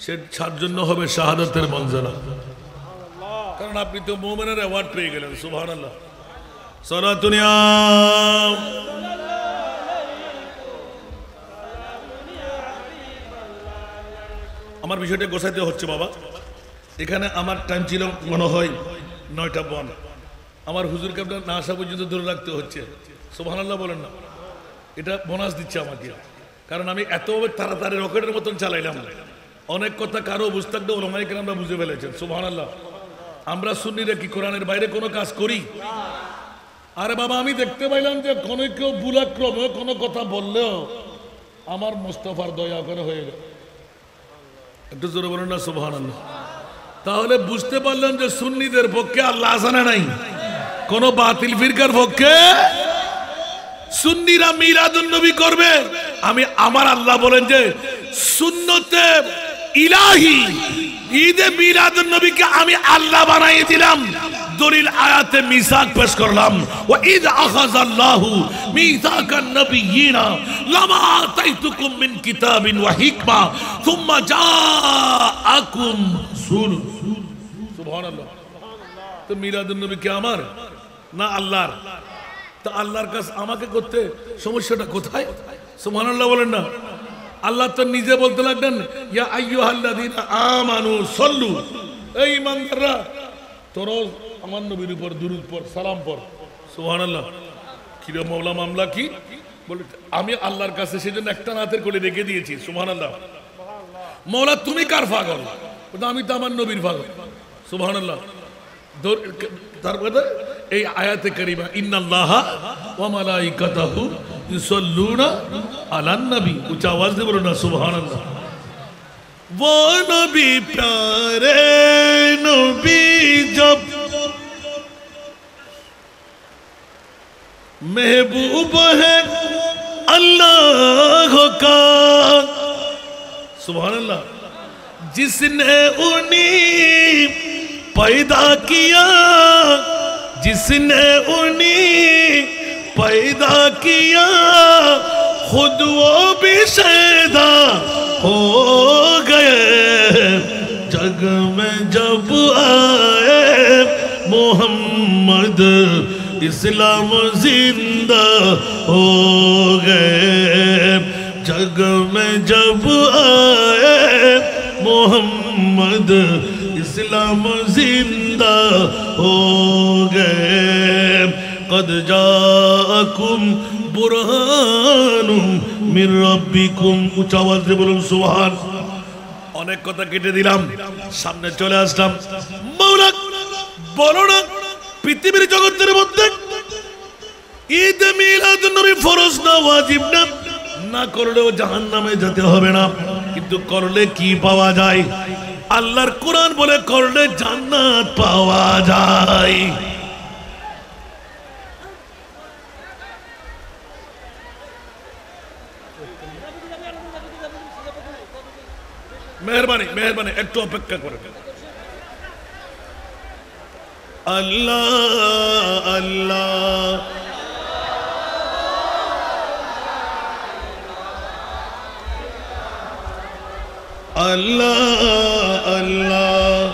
সে তার জন্য হবে শাহাদাতের মঞ্জলা, কারণ আপনি তো মুমিনের অ্যাওয়ার্ড পেয়ে গেলেন। সুবহানাল্লাহ। সালাতুন ইয়া আমার বিষয়টা গোছাইতে হচ্ছে বাবা। এখানে আমার টাইম ছিল মনে হয় 9টা 1। আমার হুজুরকে আপনার না আসা পর্যন্ত ধরে রাখতে হচ্ছে। সুবহানাল্লাহ বলেন না। এটা বোনাস দিচ্ছে আমাকে, কারণ আমি এতভাবে তাড়াতাড়ি রকেটের মতন চালাইলাম। অনেক কথা কারো বুঝতে থাকলে ওলামায়ে কেরামরা বুঝে ফেলেছেন। সুবহানাল্লাহ। আমরা সুন্নিরা কি কোরআনের বাইরে কোনো কাজ করি? আরে বাবা, আমি দেখতে পাইলাম যে কোনো কেউ ভুলাক্রমে কোনো কথা বললেও আমার মুস্তাফার দয়া করে হয়ে গেল। একটু জোরে বলুন না সুবহানাল্লাহ। তাহলে বুঝতে পারলাম যে সুন্নিদের পক্ষে আল্লাহ আসানা নাই, কোন বাতিল ফিরকার পক্ষে। সুন্নিরা মিলাদুন নবী করবে, আমি আমার আল্লাহ বলেন যে সুন্নতে ইলাহি ঈদে মিলাদুন নবীকে আমি আল্লাহ বানাই দিলাম। দলিল আয়াতে মিসাক পেশ করলাম, ওয়া ইয আখাযাল্লাহু মিসাকান নাবিয়িনা লামা আতাইতুকুম মিন কিতাবিন ওয়া হিকমা সুম্মা জাআকুম রাসূল। সুবহানাল্লাহ। তো মিলাদুন নবী কি আমার না আল্লাহর? তো আল্লাহর কাছে আমাকে করতে সমস্যাটা কোথায়? সুবহানাল্লাহ বলেন না। আল্লাহ তো নিজে বলতে লাগলেন, ইয়া আইয়ুহাল্লাযীনা আমানু সাল্লু, এই ইমানদাররা তোরা আমার নবীর উপর দুরূদ পড়, সালাম পড়। সুবহানাল্লাহ। কিরে মাওলা, মামলা কি? বলে আমি আল্লাহর কাছে সেজন্য একটা নাতের কোলে রেখে দিয়েছি। সুবহানাল্লাহ। মাওলা তুমি কার পাগল? আমি তো আমার নবীর পাগল। সুবহানাল্লাহ। তারপরে এই আয়াতে কারিমা, ইন্নাল্লাহা ওয়া মালাইকাতাহু ইউসাল্লুনা আলান নবী। উচ্চ আওয়াজ দিয়ে বলুন না সুবহানাল্লাহ। वो नबी प्यारे नबी जब महबूब है अल्लाह का, सुभान अल्लाह। जिसने उन्हीं पैदा किया, जिसने उन्हीं पैदा किया, खुद वो भी शैदा हो गए। जग में जब आए मोहम्मद, इस्लाम जिंदा हो गए। जग में जब आए मोहम्मद, इस्लाम जिंदा हो गए। कद जाकुम बुरहानुम मिर रब्बिकुम। उच्च आवाज से बोलो सुभान। অনেক কথা কেটে দিলাম, সামনে চলে আসলাম। মাওলা বলো না পৃথিবীর জগতের মধ্যে ঈদ মিলাদ নবী ফরজ না ওয়াজিব না? না করলেও জাহান্নামে যেতে হবে না, কিন্তু করলে কি পাওয়া যায়? আল্লাহর কোরআন বলে করলে জান্নাত পাওয়া যায়। মেহরবানি মেহরবানি একটু অপেক্ষা করে। আল্লাহ আল্লাহ আল্লাহ আল্লাহ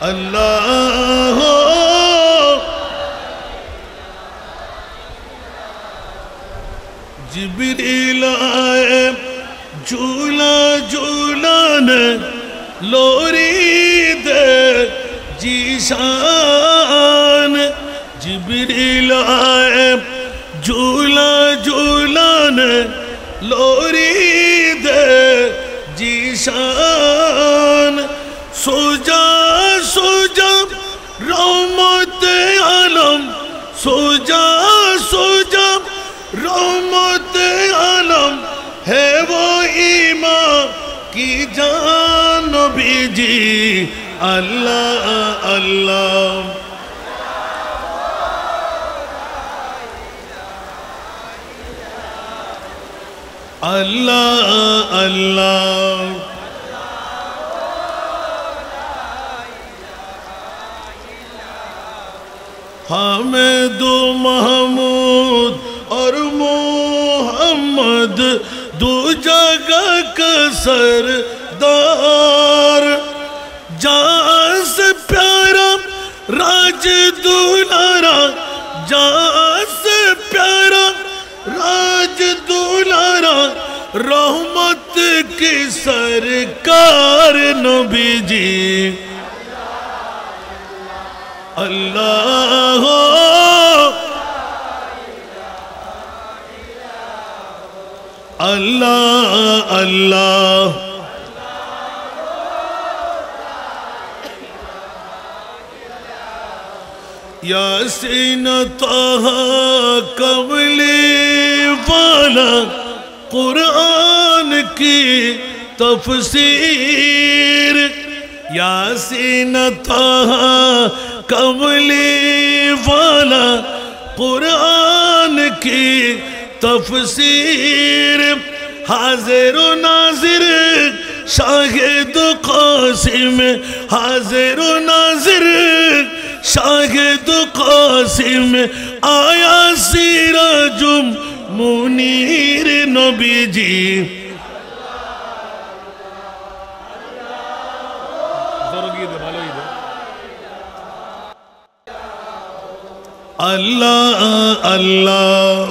আল্লাহ জিবরিল আয়ে ঝুলা ঝুলানে লোরি দে জিশান। জিবরিল আয়ে ঝুলা ঝুলানে লোরি দে জিশান। সোজা সোজা রহমত আলম, সোজা সোজা রহমত আলম है वो ईमान की जान नबीजी। अल्लाह अल्लाह अल्लाह अल्लाह हामिद महमूद और मोहम्मद दो जगह का सरदार। जहाँ से प्यारा राज दुलारा, जहाँ से प्यारा राज दुलारा रहमत की सरकार नबी जी। अल्लाह अल्लाह अल्लाह यासीन ताहा कमली वाला कुरान की तफसीर। यासीन ताहा कमली वाला कुरान की तफसीर। हाजिर नाजिर शाहिद कासिम, हाजिर नाजिर शाहिद कासिम आया सिराजुम मुनीर नबी जी। अल्लाह अल्लाह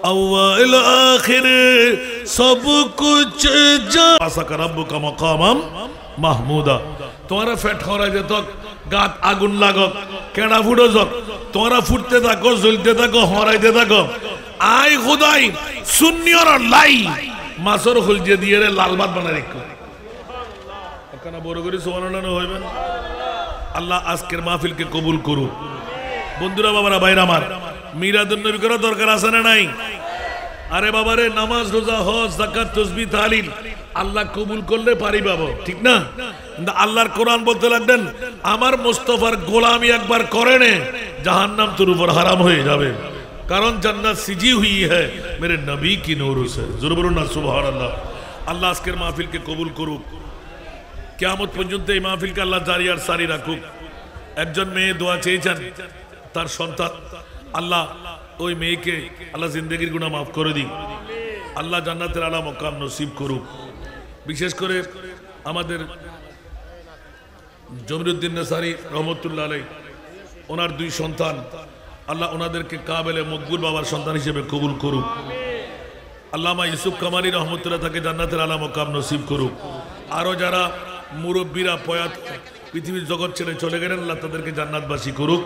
अव्वल आखिर सब कुछ रब्बुका मकामम महमूदा। तुम्हारा फेट खरा যেতক গাত আগুন লাগক কেডা ফুটো যক তোমরা ফুটতে থাকো জ্বলতে থাকো হরাইতে থাকো। আই খুদাই সুন্নিয়র লাই মাসর খুলজে দিয়ে রে লাল ভাত বানাই রাখো। একখানা বড় করে সুবহানাল্লাহ হইবেন। আল্লাহ আজকের মাহফিলকে কবুল করুক। বন্ধুরা বাবারা ভাইরা আমার মিলাদুন নবী করা দরকার আছে না নাই? আরে বাবারে নামাজ রোজা হজ যাকাত তাসবিহ তাহলিল আল্লাহ কবুল করলে পারি পাবো, ঠিক না? কিন্তু আল্লাহর কোরআন বলতে লাগলেন আমার মুস্তাফার গোলামি একবার করে নে জাহান্নাম তোর উপর হারাম হয়ে যাবে, কারণ জান্নাত সিজি হুই হ্যায় মেরে নবী কি নূর সে। জোরে বলুন না সুবহানাল্লাহ। আল্লাহ আজকের মাহফিলকে কবুল করুক, কিয়ামত পর্যন্ত এই মাহফিলকে আল্লাহ জারি আর সারি রাখুক। একজন মেয়ে দোয়া চেয়েছেন তার সন্তান, আল্লাহ ওই মেয়েকে আল্লাহ জিন্দেগির গুনাহ মাফ করে দিক, আল্লাহ জান্নাতের আলা মকাম নসিব করুক। বিশেষ করে আমাদের জমিরুদ্দিন নেসারি রহমতুল্লাহ আলাইহি ওনার দুই সন্তান, আল্লাহ ওনাদেরকে কাবেলে মকবুল বাবার সন্তান হিসেবে কবুল করুক। আল্লামা ইউসুফ কামালি রহমতুল্লাহ তাকে জান্নাতের আলা মকাম নসিব করুক। আরও যারা মুরব্বীরা প্রয়াত পৃথিবীর জগৎ ছেড়ে চলে গেলেন আল্লাহ তাদেরকে জান্নাতবাসী করুক।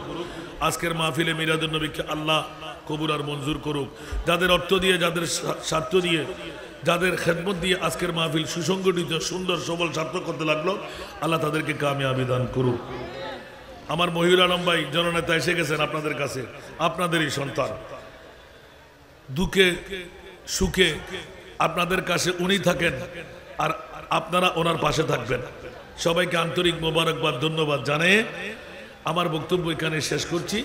আজকের মাহফিলে মিলাদুন নবীকে আল্লাহ কবুল আর মঞ্জুর করুক। যাদের অর্থ দিয়ে, যাদের স্বার্থ দিয়ে, যাদের খেদমত দিয়ে আজকের মাহফিল সুসংগঠিত, সুন্দর, সবল, সার্থক করতে লাগলো, আল্লাহ তাদেরকে কামিয়াবি দান করুক। আমার মহিউল আলম ভাই জননেতা এসে গেছেন আপনাদের কাছে, আপনাদেরই সন্তান। দুঃখে সুখে আপনাদের কাছে উনি থাকেন আর আপনারা ওনার পাশে থাকবেন। সবাইকে আন্তরিক মোবারকবাদ, ধন্যবাদ জানিয়ে আমার বক্তব্য এখানে শেষ করছি।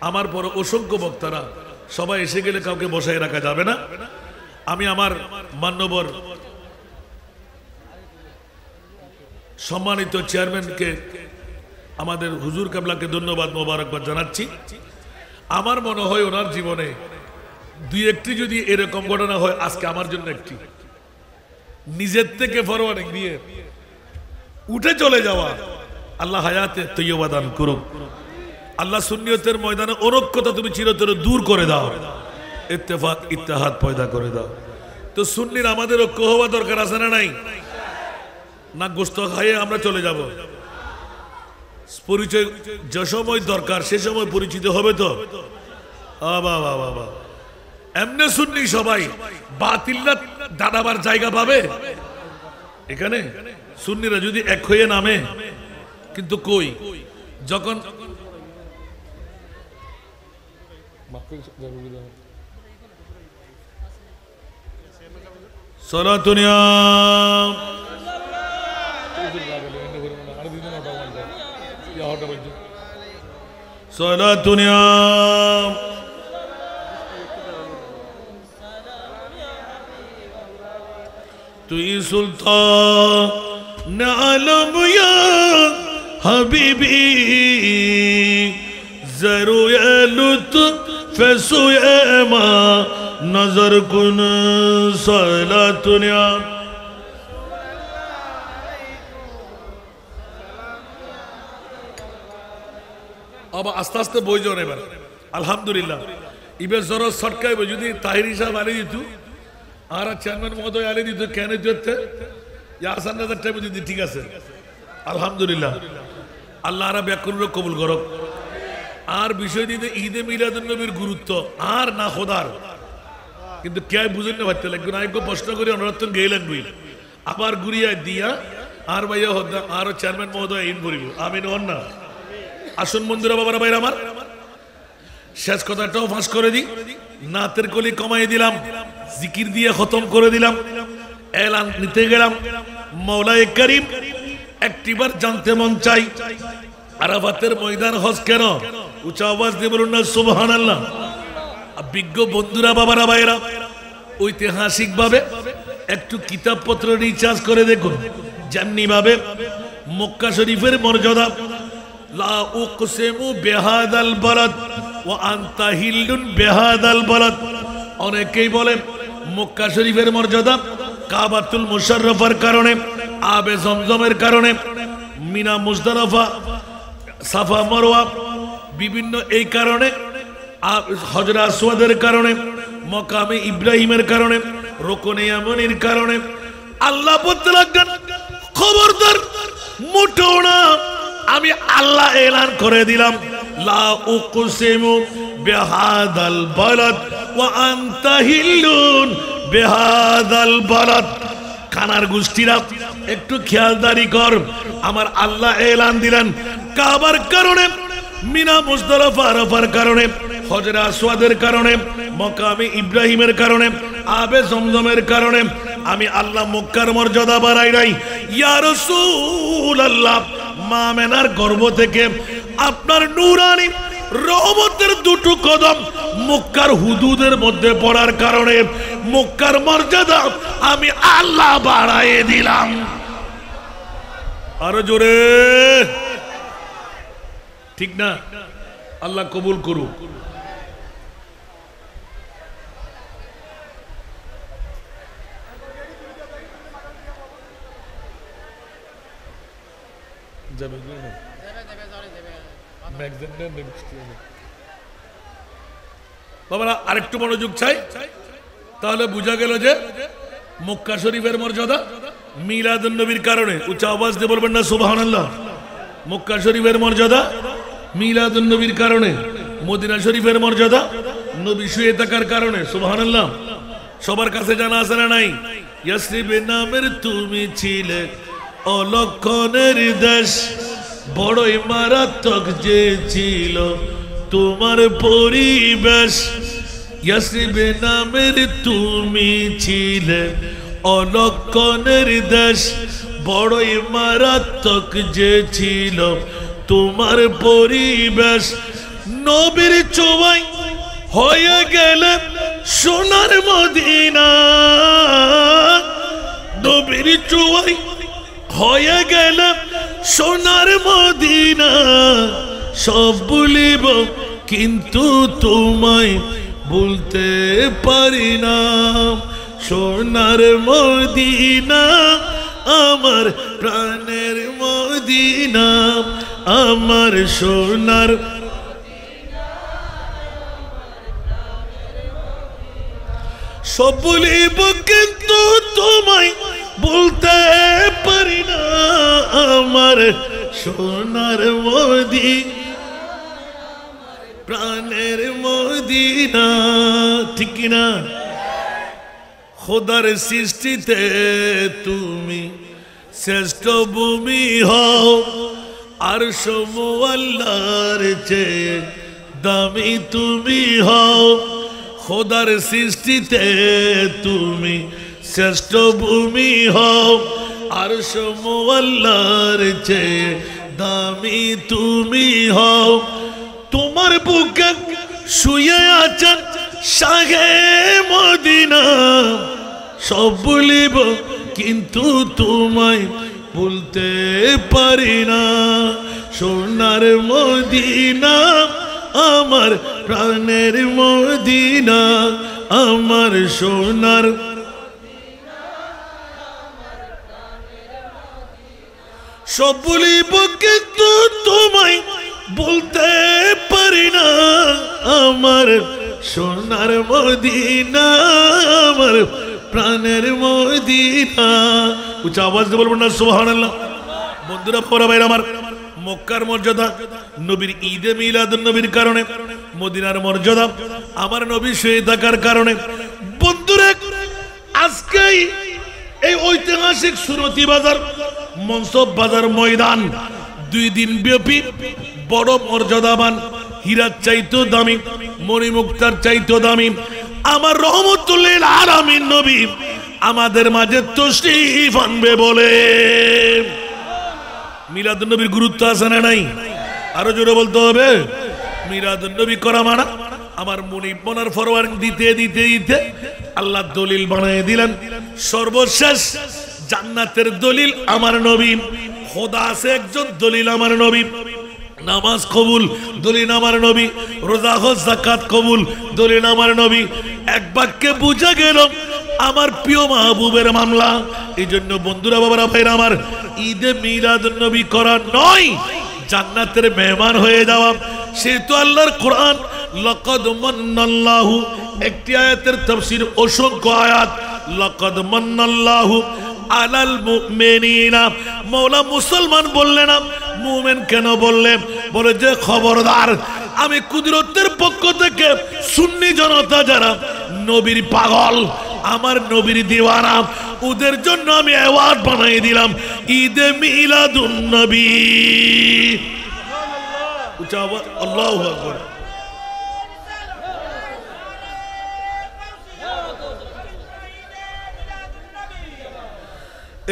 আমার পর অসংখ্য বক্তারা সবাই এসে গেলে কাউকে বসায় রাখা যাবে না। আমি আমার মান্যবর সম্মানিত চেয়ারম্যানকে, আমাদের হুজুর কাবলাকে ধন্যবাদ মোবারকবাদ জানাচ্ছি। আমার মনে হয় ওনার জীবনে দুই একটি যদি এরকম ঘটনা হয়, আজকে আমার জন্য একটি, নিজের থেকে ফরওয়ার্ড দিয়ে উঠে চলে যাওয়া। আল্লাহ হায়াতে তৈয়বা দান করুক। আল্লাহ সুন্নিয়তের ময়দানে অনৈক্যতা তুমি চিরতরে দূর করে দাও, ইত্তেফাক ইত্তেহাদ পয়দা করে দাও। তো সুন্নির আমাদের ঐক্য হওয়া দরকার আছে না নাই? না গোস্ত খাইয়ে আমরা চলে যাব? পরিচয় যে সময় দরকার সে সময় পরিচিত হবে তো। বাবা বাবা, এমনি সুন্নি সবাই বাতিল্লা দাঁড়াবার জায়গা পাবে এখানে? সুন্নিরা যদি এক হয়ে নামে, কিন্তু কই যখন সলাতুনিয়া সলাতুনিয়া তুই সুলতান আলম ইয়া হাবিবি জরুয়ে লুৎফ সুয়েমা নজর কুন সলাতুনিয়া। আবার আস্তে আস্তে বইজন এবার আলহামদুলিল্লাহ। এবার জরুর ছটকাইব যদি তাহির সাহেব আলী দিত আর চেয়ারম্যান মহোদয় আলী দিত, কেন দিতে আসান রাজার টাইমে দিদি, ঠিক আছে আলহামদুলিল্লাহ। আল্লাহ আরা ব্যাকুর কবুল করক। আর বিষয় দিতে ঈদে মিলাদুন নবীর গুরুত্ব আর না খোদার, কিন্তু কে বুঝেন না ভাবতে লাগবে না। একটু প্রশ্ন করি অনুরাধন গেলেন বই আবার ঘুরিয়ে দিয়া আর ভাইয়া হদ্দা আরো চেয়ারম্যান মহোদয় ইন করিব। আমি নন না আসুন বন্ধুরা, বাবারা ভাইরা আমার, শেষ কথাটাও ফাঁস করে দিই। নাতের কলি কমাই দিলাম, জিকির দিয়ে খতম করে দিলাম, এলান নিতে গেলাম। মওলায়ে করিম একটিবার জানতে মন চাই, আরাফাতের ময়দান হজ কেন? উঁচা আওয়াজ দিয়ে বলুন না সুবহানাল্লাহ। বিজ্ঞ বন্ধুরা, বাবারা ভাইরা, ঐতিহাসিক ভাবে একটু কিতাবপত্র রিচার্জ করে দেখুন। যেমনি ভাবে মক্কা শরীফের মর্যাদা, লা উকসিমু বিহাদাল বালাদ ওয়া আনতা হিল্লুন বিহাদাল বালাদ। অনেকেই বলে মক্কা শরীফের মর্যাদা কাবাতুল মুশাররফার কারণে, আবে জমজমের কারণে, মিনা মুজদালিফা, সাফা মারওয়া, বিভিন্ন এই কারণে, হজরে আসওয়াদের কারণে, মাকামে ইব্রাহিমের কারণে, রুকনে ইয়ামানির কারণে। আল্লাহ বলতে লাগলেন খবরদার মোটেও না, আমি আল্লাহ এলান করে দিলাম লা উকসিমু বিহাদাল বালাদ ওয়া আনতা হিল্লুন বিহাদাল বালাদ। কানার গোষ্ঠীরা একটু খেয়ালদারি কর, আমার আল্লাহ এলান দিলেন কাবার কারণে, মিনা মুজদালিফা আরাফার কারণে, হজরে আসওয়াদের কারণে, মাকামে ইব্রাহিমের কারণে, আবে জমজমের কারণে আমি আল্লাহ মক্কার মর্যাদা বাড়াই নাই। ইয়া রাসূলুল্লাহ, মা মেনার গর্ভ থেকে আপনার নূরানি রহমতের দুটো কদম মক্কার হুদুদের মধ্যে পড়ার কারণে মক্কার মর্যাদা আমি আল্লাহ বাড়াইয়ে দিলাম। আরো জোরে ঠিক না? আল্লাহ কবুল করুক। বাবারা আরেকটু মনোযোগ চাই, তাহলে বোঝা গেল যে মক্কা শরীফের মর্যাদা মিলাদুন নবীর কারণে। উচ্চ আওয়াজ দিয়ে বলবেন না সুবহানাল্লাহ। মক্কা শরীফের মর্যাদা মিলাদুন নবীর কারণে, মদিনা শরীফের মর্যাদা নবী শুয়ে থাকার কারণে সুবহানাল্লাহ সবার কাছে জানা আছে না নাই ইয়াসরিবে নামের তুমি ছিলে অলক্ষণের দেশ বড়ই মারাত্মক যে ছিল তোমার পরিবেশ ইয়াসরিবে নামের তুমি ছিলে অলক্ষণের দেশ বড়ই মারাত্মক যে ছিল তোমার পরিবেশ নবীর ছোঁয়ায় হয়ে গেলে সোনার মদিনা নবীর ছোঁয়ায় হয়ে গেলে সোনার মদিনা সব ভুলিব কিন্তু তোমায় ভুলতে পারি না সোনার মদিনা আমার প্রাণের মদিনা আমার সোনার সব ভুলিব কিন্তু তোমায় বলতে পারি না আমার সোনার মদিনা প্রাণের মদিনা ঠিক কিনা খোদার সৃষ্টিতে তুমি শ্রেষ্ঠ ভূমি হও আর সমু আল্লাহর চেয়ে দামি তুমি হও খোদার সৃষ্টিতে তুমি শ্রেষ্ঠ ভূমি হও আর সমু আল্লাহর চেয়ে দামি তুমি হও তোমার বুকে শুয়ে আছেন শাহে মদিনা সব ভুলিব কিন্তু তোমায় ভুলতে পারি না সোনার মদিনা আমার প্রাণের মদিনা আমার সোনার সব ভুলিব কিন্তু তোমায় বলতে পারি না আমার সোনার মদিনা আমার প্রাণের মদিনা উচ্চ আওয়াজ দিয়ে বলবেন না সুবহানাল্লাহ বন্ধুরা পড়া ভাইরা আমার মক্কার মর্যাদা নবীর ঈদে মিলাদুন নবীর কারণে মদিনার মর্যাদা আমার নবী শুয়ে থাকার কারণে বন্ধুরা আজকে এই ঐতিহাসিক সুরতি বাজার মনসব বাজার ময়দান 2 দিন ব্যাপী বড় মর্যাদাবান হীরার চাইতো দামি মণিমুক্তার চাইতো দামি আমার রহমতুল্লিল আলামিন নবী আমাদের মাঝে তশরীফ আনবে বলে মিলাদুন নবীর গুরুত্ব আছে না নাই আরো জোরে বলতে হবে মিলাদুন নবী করা মানা আমার মুনিব মনার ফরওয়ার্ড দিতে দিতে দিতে আল্লাহ দলিল বানিয়ে দিলেন সর্বশেষ জান্নাতের দলিল আমার নবী খোদা আছে একজন দলিল আমার নবী নামাজ কবুল দলিল আমার নবী রোজা হজ যাকাত কবুল দলিল আমার নবী এক বাক্যে বুঝা গেল আমার প্রিয় মাহবুবের মামলা এইজন্য বন্ধুরা বাবারা ভাইরা আমার ঈদে মিলাদুন নবী করা নয় জান্নাতের মেহমান হয়ে যাওয়া সে তো আল্লাহর কোরআন লাকাদ মান্নাল্লাহু একটি আয়াতের তাফসীর অসংখ্য আয়াত লাকাদ মান্নাল্লাহু আলাল মুমিনিনা মওলা মুসলমান বললেন না মুমিন কেন বললেন বলে যে খবরদার আমি কুদরতের পক্ষ থেকে সুন্নি জনতা যারা নবীর পাগল আমার নবীর দিওয়ানা ওদের জন্য আমি অ্যাওয়ার্ড বানিয়ে দিলাম ঈদে মিলাদুন নবী সুবহানাল্লাহ আল্লাহু আকবার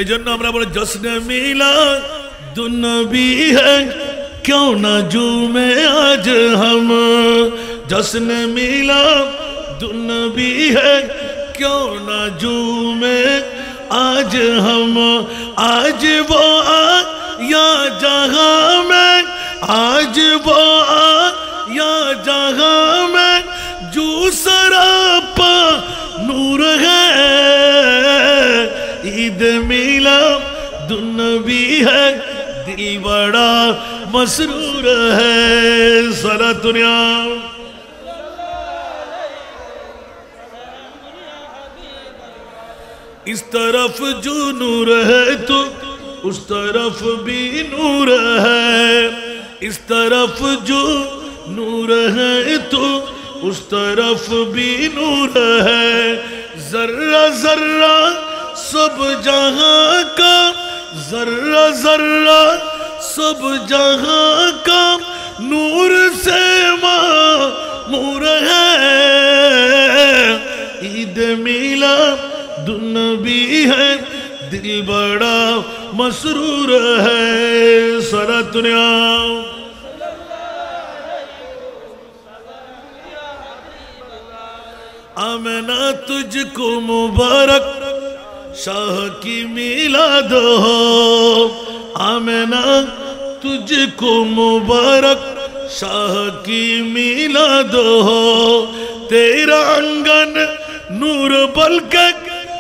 এই জন্য আমরা বলি জশ্নে মিলাদুন নবী হ্যায় क्यों न झूमे आज हम जश्न मिलादुन नबी है क्यों न झूमे आज हम आज वो आया जहां में आज वो आया जहां में जो सरापा नूर है ईद मिलादुन नबी है दिल बड़ा मसरूर है सारा दुनिया इस तरफ जो नूर है तो उस तरफ भी नूर है इस तरफ जो नूर है तो اس طرف بھی نور ہے ذرہ ذرہ سب جہاں کا ذرہ ذرہ سب جہاں کا نور سے معمور ہے عید میلاد النبی ہے دل بڑا مسرور ہے صلاۃ آمنہ تجھ کو مبارک شاہ کی میلاد ہو آمنہ تجھ کو مبارک شاہ کی میلاد ہو تیرا آنگن نور بل کے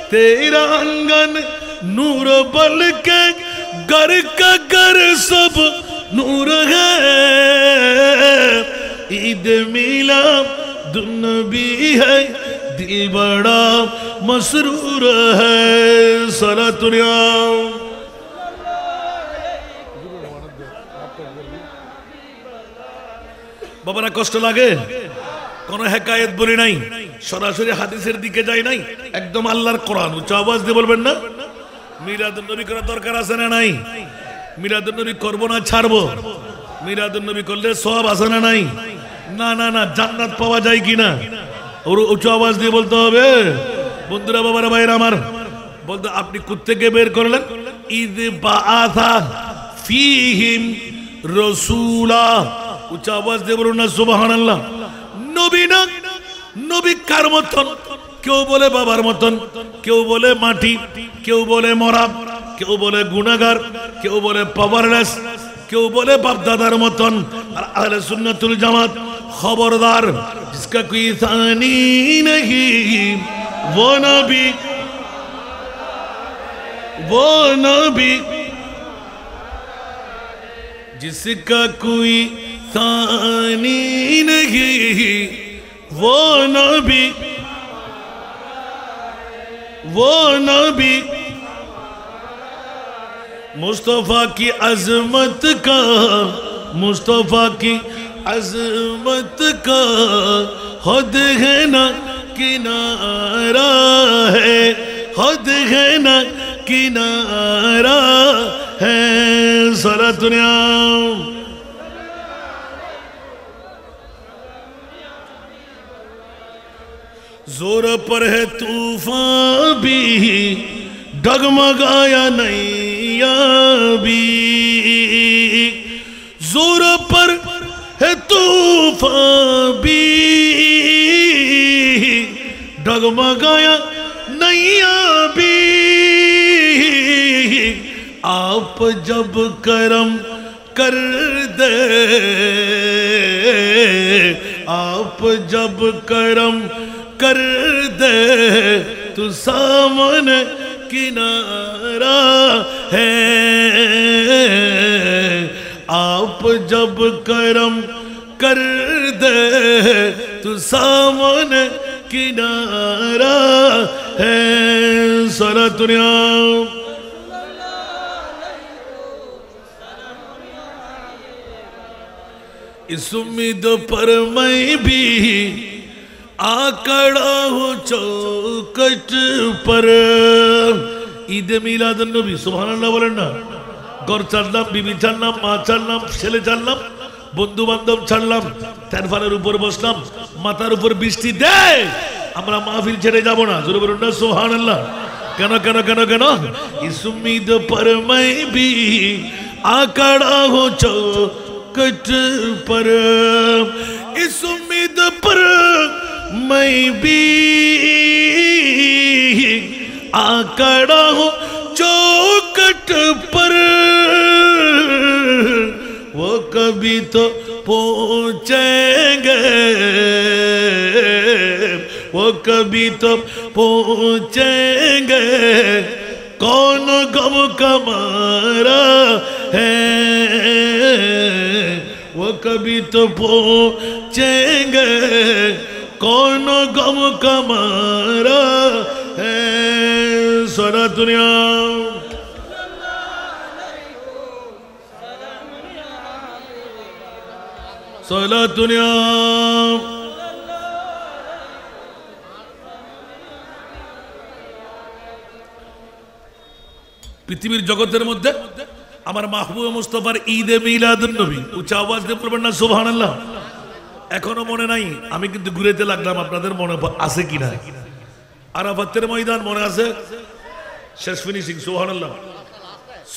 تیرا آنگن نور بل کے گھر کا گھر سب نور ہے عید میلاد النبی ہے دل بڑا مسرور ہے صلاۃ বাবারা কষ্ট লাগে কোন হেকায়েত বলি নাই সরাসরি হাদিসের দিকে যাই নাই একদম আল্লাহর কোরআন উচ্চ আওয়াজ দিয়ে বলবেন না মিলাদুন নবী করার দরকার আছে না নাই মিলাদুন নবী করব না ছাড়বো মিলাদুন নবী করলে সওয়াব আছে না নাই না না না জান্নাত পাওয়া যায় কিনা ওর উচ্চ আওয়াজ দিয়ে বলতে হবে বন্ধুরা বাবারা ভাইরা আমার বলতে আপনি কোত্থেকে বের করলেন ঈদ বাআসা ফীহিম রাসূলা উচ্চ আওয়াজ দিয়ে বলুন না সুবহানাল্লাহ নবী না নবী কার মতন কেউ বলে বাবার মতন কেউ বলে মাটি কেউ বলে মরা কেউ বলে গুনাহগার কেউ বলে পাওয়ারলেস কেউ বলে বাপ দাদার মতন আর আহলে সুন্নাতুল জামাত খবরদার जिसका कोई सानी नहीं वो नबी जिसका कोई सानी नहीं वो नबी मुस्तफा की अजमत का मुस्तफा की अजमत का हद है ना किनारा है हद है ना किनारा है सारा दुनिया जोर पर है तूफान भी डगमगाया नैया भी जोर पर है तूफान भी डगमगाया नैया भी आप जब करम कर दे आप जब करम कर दे तो सामने किनारा है आप जब करम कर दे तो सामने किनारा है सारा दुनिया इस उम्मीद पर मैं भी आकड़ा हूँ चौकट पर ईद मिलादुन नबी सुबहानाल्लाह बोलें ना घर ছাড়লাম বিবি ছাড়লাম মা ছাড়লাম ছেলে ছাড়লাম বন্ধু বান্ধব ছাড়লাম তেরফানের উপর বসলাম মাথার উপর বৃষ্টি দেয় আমরা মাহফিল ছেড়ে যাব না জোরে বলুন না সুবহানাল্লাহ কেন কেন কেন কেন इस उम्मीद पर मैं भी आकड़ा हूँ चौकट पर इस उम्मीद पर मैं भी आकड़ा हूँ चौकट पर वो कभी तो पहुँचेंगे वो कभी तो पहुँचेंगे कौन गम का मारा है वो कभी तो पहुँचेंगे कौन गम का मारा है सारा दुनिया सारा दुनिया পৃথিবীর জগতের মধ্যে আমার মাহবুব মুস্তাফার ঈদে মিলাদুন নবী উচ্চ আওয়াজ দিয়ে বলবেন না সুবহানাল্লাহ। এখনো মনে নাই, আমি কিন্তু ঘুরেতে লাগলাম, আপনাদের মনে আছে কিনা? আরাফাতের ময়দান মনে আছে? শেষ ফিনিশিং সুবহানাল্লাহ।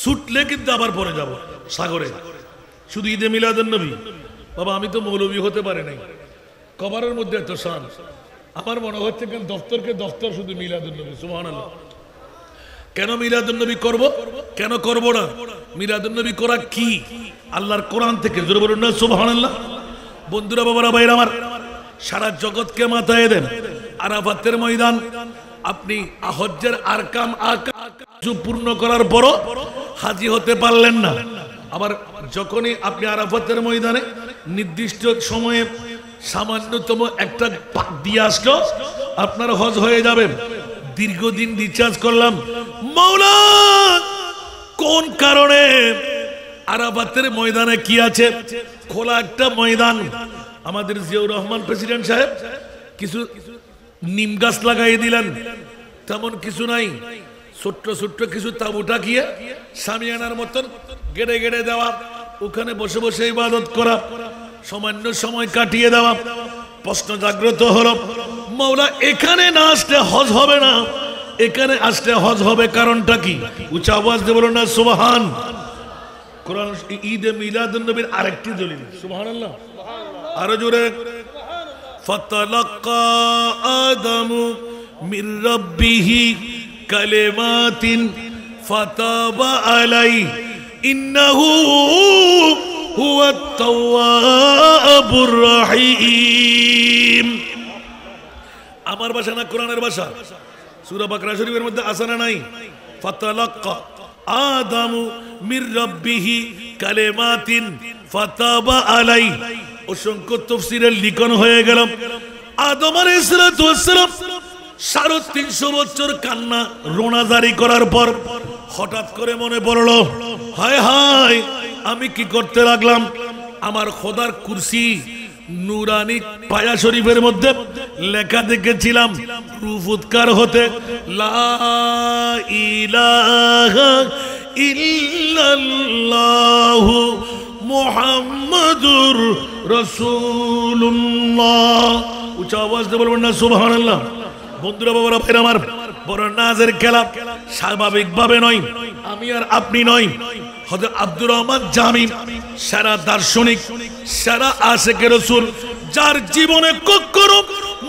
ছুটলে কিন্তু আবার পরে যাব সাগরে। শুধু ঈদে মিলাদুন নবী। বাবা আমি তো মৌলবী হতে পারি নাই, কবরের মধ্যে এত শান। আমার মনে হচ্ছে কেন দফতরকে দফতর শুধু মিলাদুন নবী সুবহানাল্লাহ। কেন মিলাদুন নবী করব, কেন করব না? মিলাদুন নবী করা কি? আল্লাহর কোরআন থেকে জোরে বলুন না সুবহানাল্লাহ। বন্ধুরা, বাবারা, ভাইরা আমার, সারা জগৎকে মাথায় দেন। আরাফাতের ময়দান আপনি হজ্জের আরকাম পূর্ণ করার পরও হাজী হতে পারলেন না। আবার যখনই আপনি আরাফাতের ময়দানে নির্দিষ্ট সময়ে সামান্যতম একটা পাক দিয়ে আসলো, আপনার হজ হয়ে যাবে। দীর্ঘদিন রিচার্জ করলাম, মাওলা কোন কারণে আরাফাতের ময়দানে কি আছে? খোলা একটা ময়দান। আমাদের জিয়াউর রহমান প্রেসিডেন্ট সাহেব কিছু নিম গাছ লাগাই দিলেন, তেমন কিছু নাই। ছোট্ট ছোট্ট কিছু তাবুটা গিয়ে সামিয়ানার মতন গেড়ে গেড়ে দেওয়া, ওখানে বসে বসে ইবাদত করা, সামান্য সময় কাটিয়ে দেওয়া। প্রশ্ন জাগ্রত হলো, মাওলা এখানে না আসলে হজ হবে না, এখানে আসলে হজ হবে, কারণটা কি? উচ্চ আওয়াজ দিয়ে বলুন না সুবহান। কোরআন ঈদে মিলাদুন নবীর আরেকটি দলিল সুবহানাল্লাহ। আরো জোরে, ফাতালাক্কা আদামু মির রাব্বিহি কালিমাতিন ফাতাবা আলাইহি ইন্নাহু হুয়াত তাওয়াবুর রহিম। আমার ভাষা না কোরআনের ভাষা? সূরা বাকরা শরীফের মধ্যে আছে না নাই? ফাতালাক্কা আদামু মির রাব্বিহি কালিমাতিন ফাতাবা আলাইহি। অসংখ্য তাফসীরের লিখন হয়ে গেল। আদম আলাইহিস সালাম 350 বছর কান্না রোনাজারি করার পর হঠাৎ করে মনে পড়লো, হায় হায় আমি কি করতে লাগলাম? আমার খোদার কুরসি নুরানি পায়া শরীফের মধ্যে লেখা দেখেছিলাম রূপ উৎকার হতে, লা ইলাহা ইল্লাল্লাহু মুহাম্মাদুর রাসূলুল্লাহ। উচ্চ আওয়াজ দিয়ে বলবেন না সুবহানাল্লাহ। বন্ধুরা, বাবারা, ভাইরা আমার, বড় নাজের খেলা স্বাভাবিকভাবে নয়, আমি আর আপনি নয়। হযরত আব্দুর রহমান জামি সারা দার্শনিক, সারা আশিকে রাসূল, যার জীবনে কখনো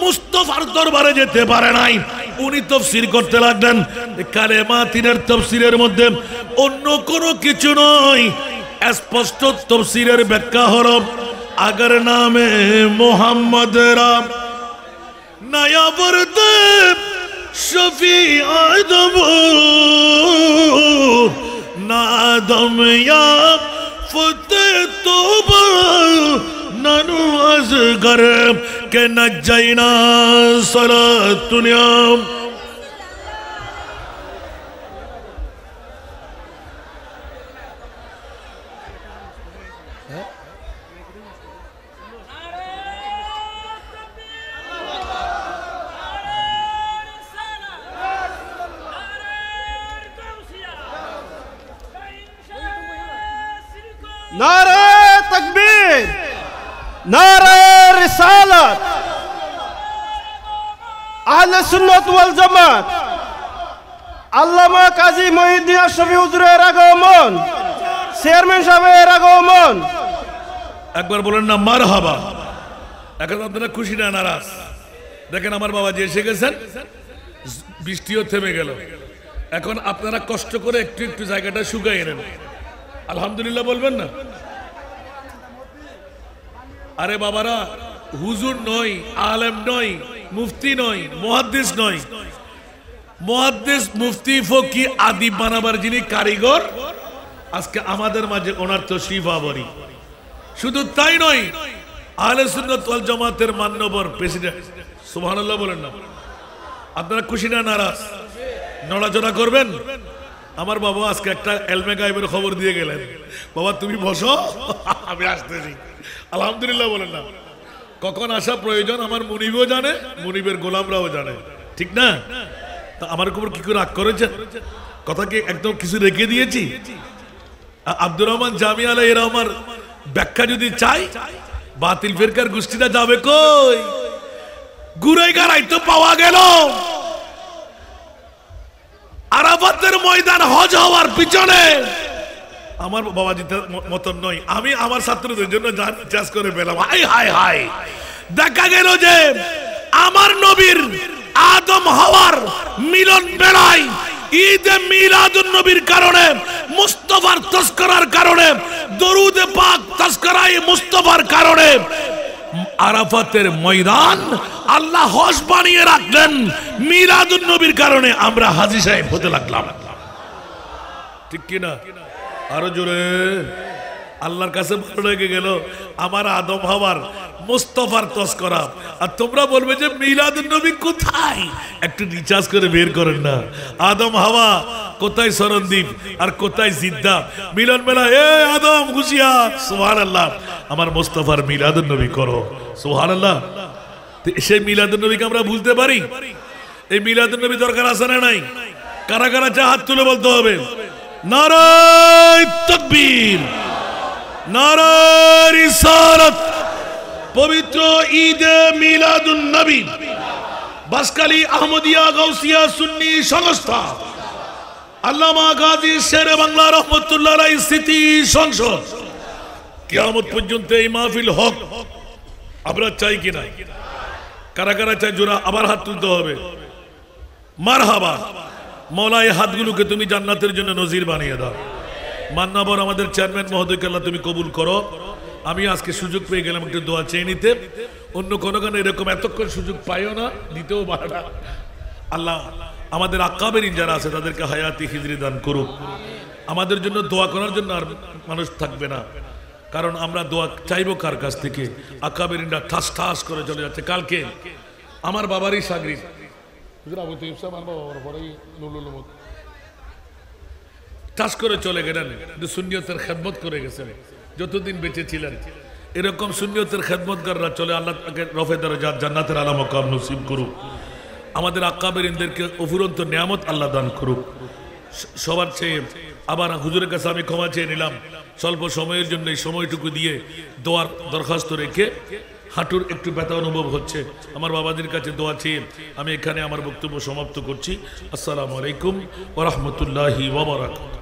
মুস্তাফার দরবারে যেতে পারে নাই, উনি তাফসীর করতে লাগলেন। কালেমাতিনের তাফসীরের মধ্যে অন্য কোনো কিছু নয়, স্পষ্ট তাফসীরের ব্যাখ্যা হলো, अगर नामे मोहम्मद राम नया वर्द शफी आदम नादम या फते तोबा ननु अज़गर के नजैना सलातुनिया। नारे तकबीर, नारे रिसालत, आहले सुन्नत ওয়াল জামাত, আল্লামা কাজী মহিউদ্দিন আশরাফী হুজুরের আগমন, চেয়ারম্যান সাহেবের আগমন। একবার বলেন না মারহাবা। এখন আপনারা খুশি না নারাজ? দেখেন আমার বাবা যে এসে গেছেন, বৃষ্টিও থেমে গেল। এখন আপনারা কষ্ট করে একটু একটু জায়গাটা শুকাই নেন, আলহামদুলিল্লাহ বলবেন না? আরে বাবারা, হুজুর নয়, আলেম নয়, মুফতি নয়, মুহাদ্দিস নয়, মুহাদ্দিস মুফতি ফকি আদি বানাবার যিনি কারিগর, আজকে আমাদের মাঝে ওনার তশরিফ আবরি। শুধু তাই নয়, আহলে সুন্নাত ওয়াল জামাতের মান্যবর প্রেসিডেন্ট, সুবহানাল্লাহ বলেন না? আপনারা খুশি না নারাজ? নড়াচড়া করবেন। আমার বাবা আজকে একটা এলমে গায়েবের খবর দিয়ে গেলেন, বাবা তুমি বসো আমি আসতেছি। আলহামদুলিল্লাহ বলেন না? কখন আসা প্রয়োজন আমার মুনিবও জানে, মুনিবের গোলামরাও জানে, ঠিক না? তা আমার উপর কি করে রাগ করেছেন? কথা কি একদম কিছু রেখে দিয়েছি? আব্দুর রহমান জামি আলাইহির রহমার ব্যাখ্যা যদি চাই, বাতিল ফিরকার গোষ্ঠীটা যাবে কই? গুড়াই গাড়াই তো পাওয়া গেল আরাফাতের ময়দান হজ হওয়ার পিছনে। আমার বাবাজিদের মতন নয়, আমি আমার ছাত্রদের জন্য চাষ করে পেলাম। হাই হাই হাই, দেখা গেল যে আমার নবীর আদম হাওয়ার মিলন বেলায় ঈদে মিলাদুন নবীর কারণে, মুস্তাফার তাযকিরার কারণে, দরুদে পাক তাযকিরায়ে মুস্তাফার কারণে আরাফাতের ময়দান আল্লাহ হজ বানিয়ে রাখলেন। মিলাদুন নবীর কারণে আমরা হাজী সাহেব হতে লাগলাম। ঠিক কি না? আরো জোরে। আল্লাহর কাছে ভালো লেগে গেল আমার আদম হাওয়ার মুস্তাফার তাযকিরা। আর তোমরা বলবে যে মিলাদুন নবী কোথায়? একটু রিচার্জ করে বের করেন না। আদম হাওয়া কোথায় সরণদ্বীপ আর কোথায় জিদ্দা, মিলন মেলা। এ আদম হুঁশিয়ার, সুবহানাল্লাহ, আমার মুস্তাফার মিলাদুন নবী করো, সুবহানাল্লাহ। সেই মিলাদুন নবীকে আমরা ভুলতে পারি? এই মিলাদুন নবী দরকার আছে না নাই? কারা কারা চা হাত তুলে বলতে হবে নারায়ে তাকবীর, নারায়ে রিসালাত। পবিত্র ঈদে মিলাদুন নবী বাসকালী আহমদিয়া গাউসিয়া সুন্নি সংস্থা আল্লামা গাজী শেরে বাংলা রহমতুল্লাহ আলাইহি স্মৃতি সংসদ কিয়ামত পর্যন্ত এই মাহফিল হক। আমরা চাই কিনা? কারা কারা চাই? জোরা আবার হাত তুলতে হবে। মারহাবা। মওলা এই হাতগুলোকে তুমি জান্নাতের জন্য নজির বানিয়ে দাও। মান্নাবর আমাদের চেয়ারম্যান মহোদয়কে আল্লাহ তুমি কবুল করো। আমি আজকে সুযোগ পেয়ে গেলাম একটু দোয়া চেয়ে নিতে। অন্য কোনো গানে এরকম এতক্ষণ সুযোগ পাইও না, দিতেও পারে না। আল্লাহ আমাদের আকাবেরিন যারা আছে তাদেরকে হায়াতি হিজরি দান করুক। আমাদের জন্য দোয়া করার জন্য আর মানুষ থাকবে না, কারণ আমরা দোয়া চাইবো কার কাছ থেকে? আকাবেরিনরা ঠাস ঠাস করে চলে যাচ্ছে। কালকে আমার বাবারই সাগরিদ ঠাস করে চলে গেলেন, কিন্তু সুন্নিয়তের খেদমত করে গেছেন যতদিন বেঁচে ছিলেন। এরকম সুন্নিয়তের খেদমতগাররা চলে, আল্লাহ তাকে রফে দরজাত জান্নাতের আলা মাকাম নসিব করুক। আমাদের আকাবেরিনদেরকে অফুরন্ত নিয়ামত আল্লাহ দান করুক। সবার চেয়ে আবার হুজুরের কাছে আমি ক্ষমা চেয়ে নিলাম স্বল্প সময়ের জন্য। এই সময়টুকু দিয়ে দোয়ার দরখাস্ত রেখে, হাঁটুর একটু ব্যথা অনুভব হচ্ছে, আমার বাবাদের কাছে দোয়া চেয়ে আমি এখানে আমার বক্তব্য সমাপ্ত করছি। আসসালামু আলাইকুম ওয়া রাহমাতুল্লাহি ওয়া বারাকাতুহু।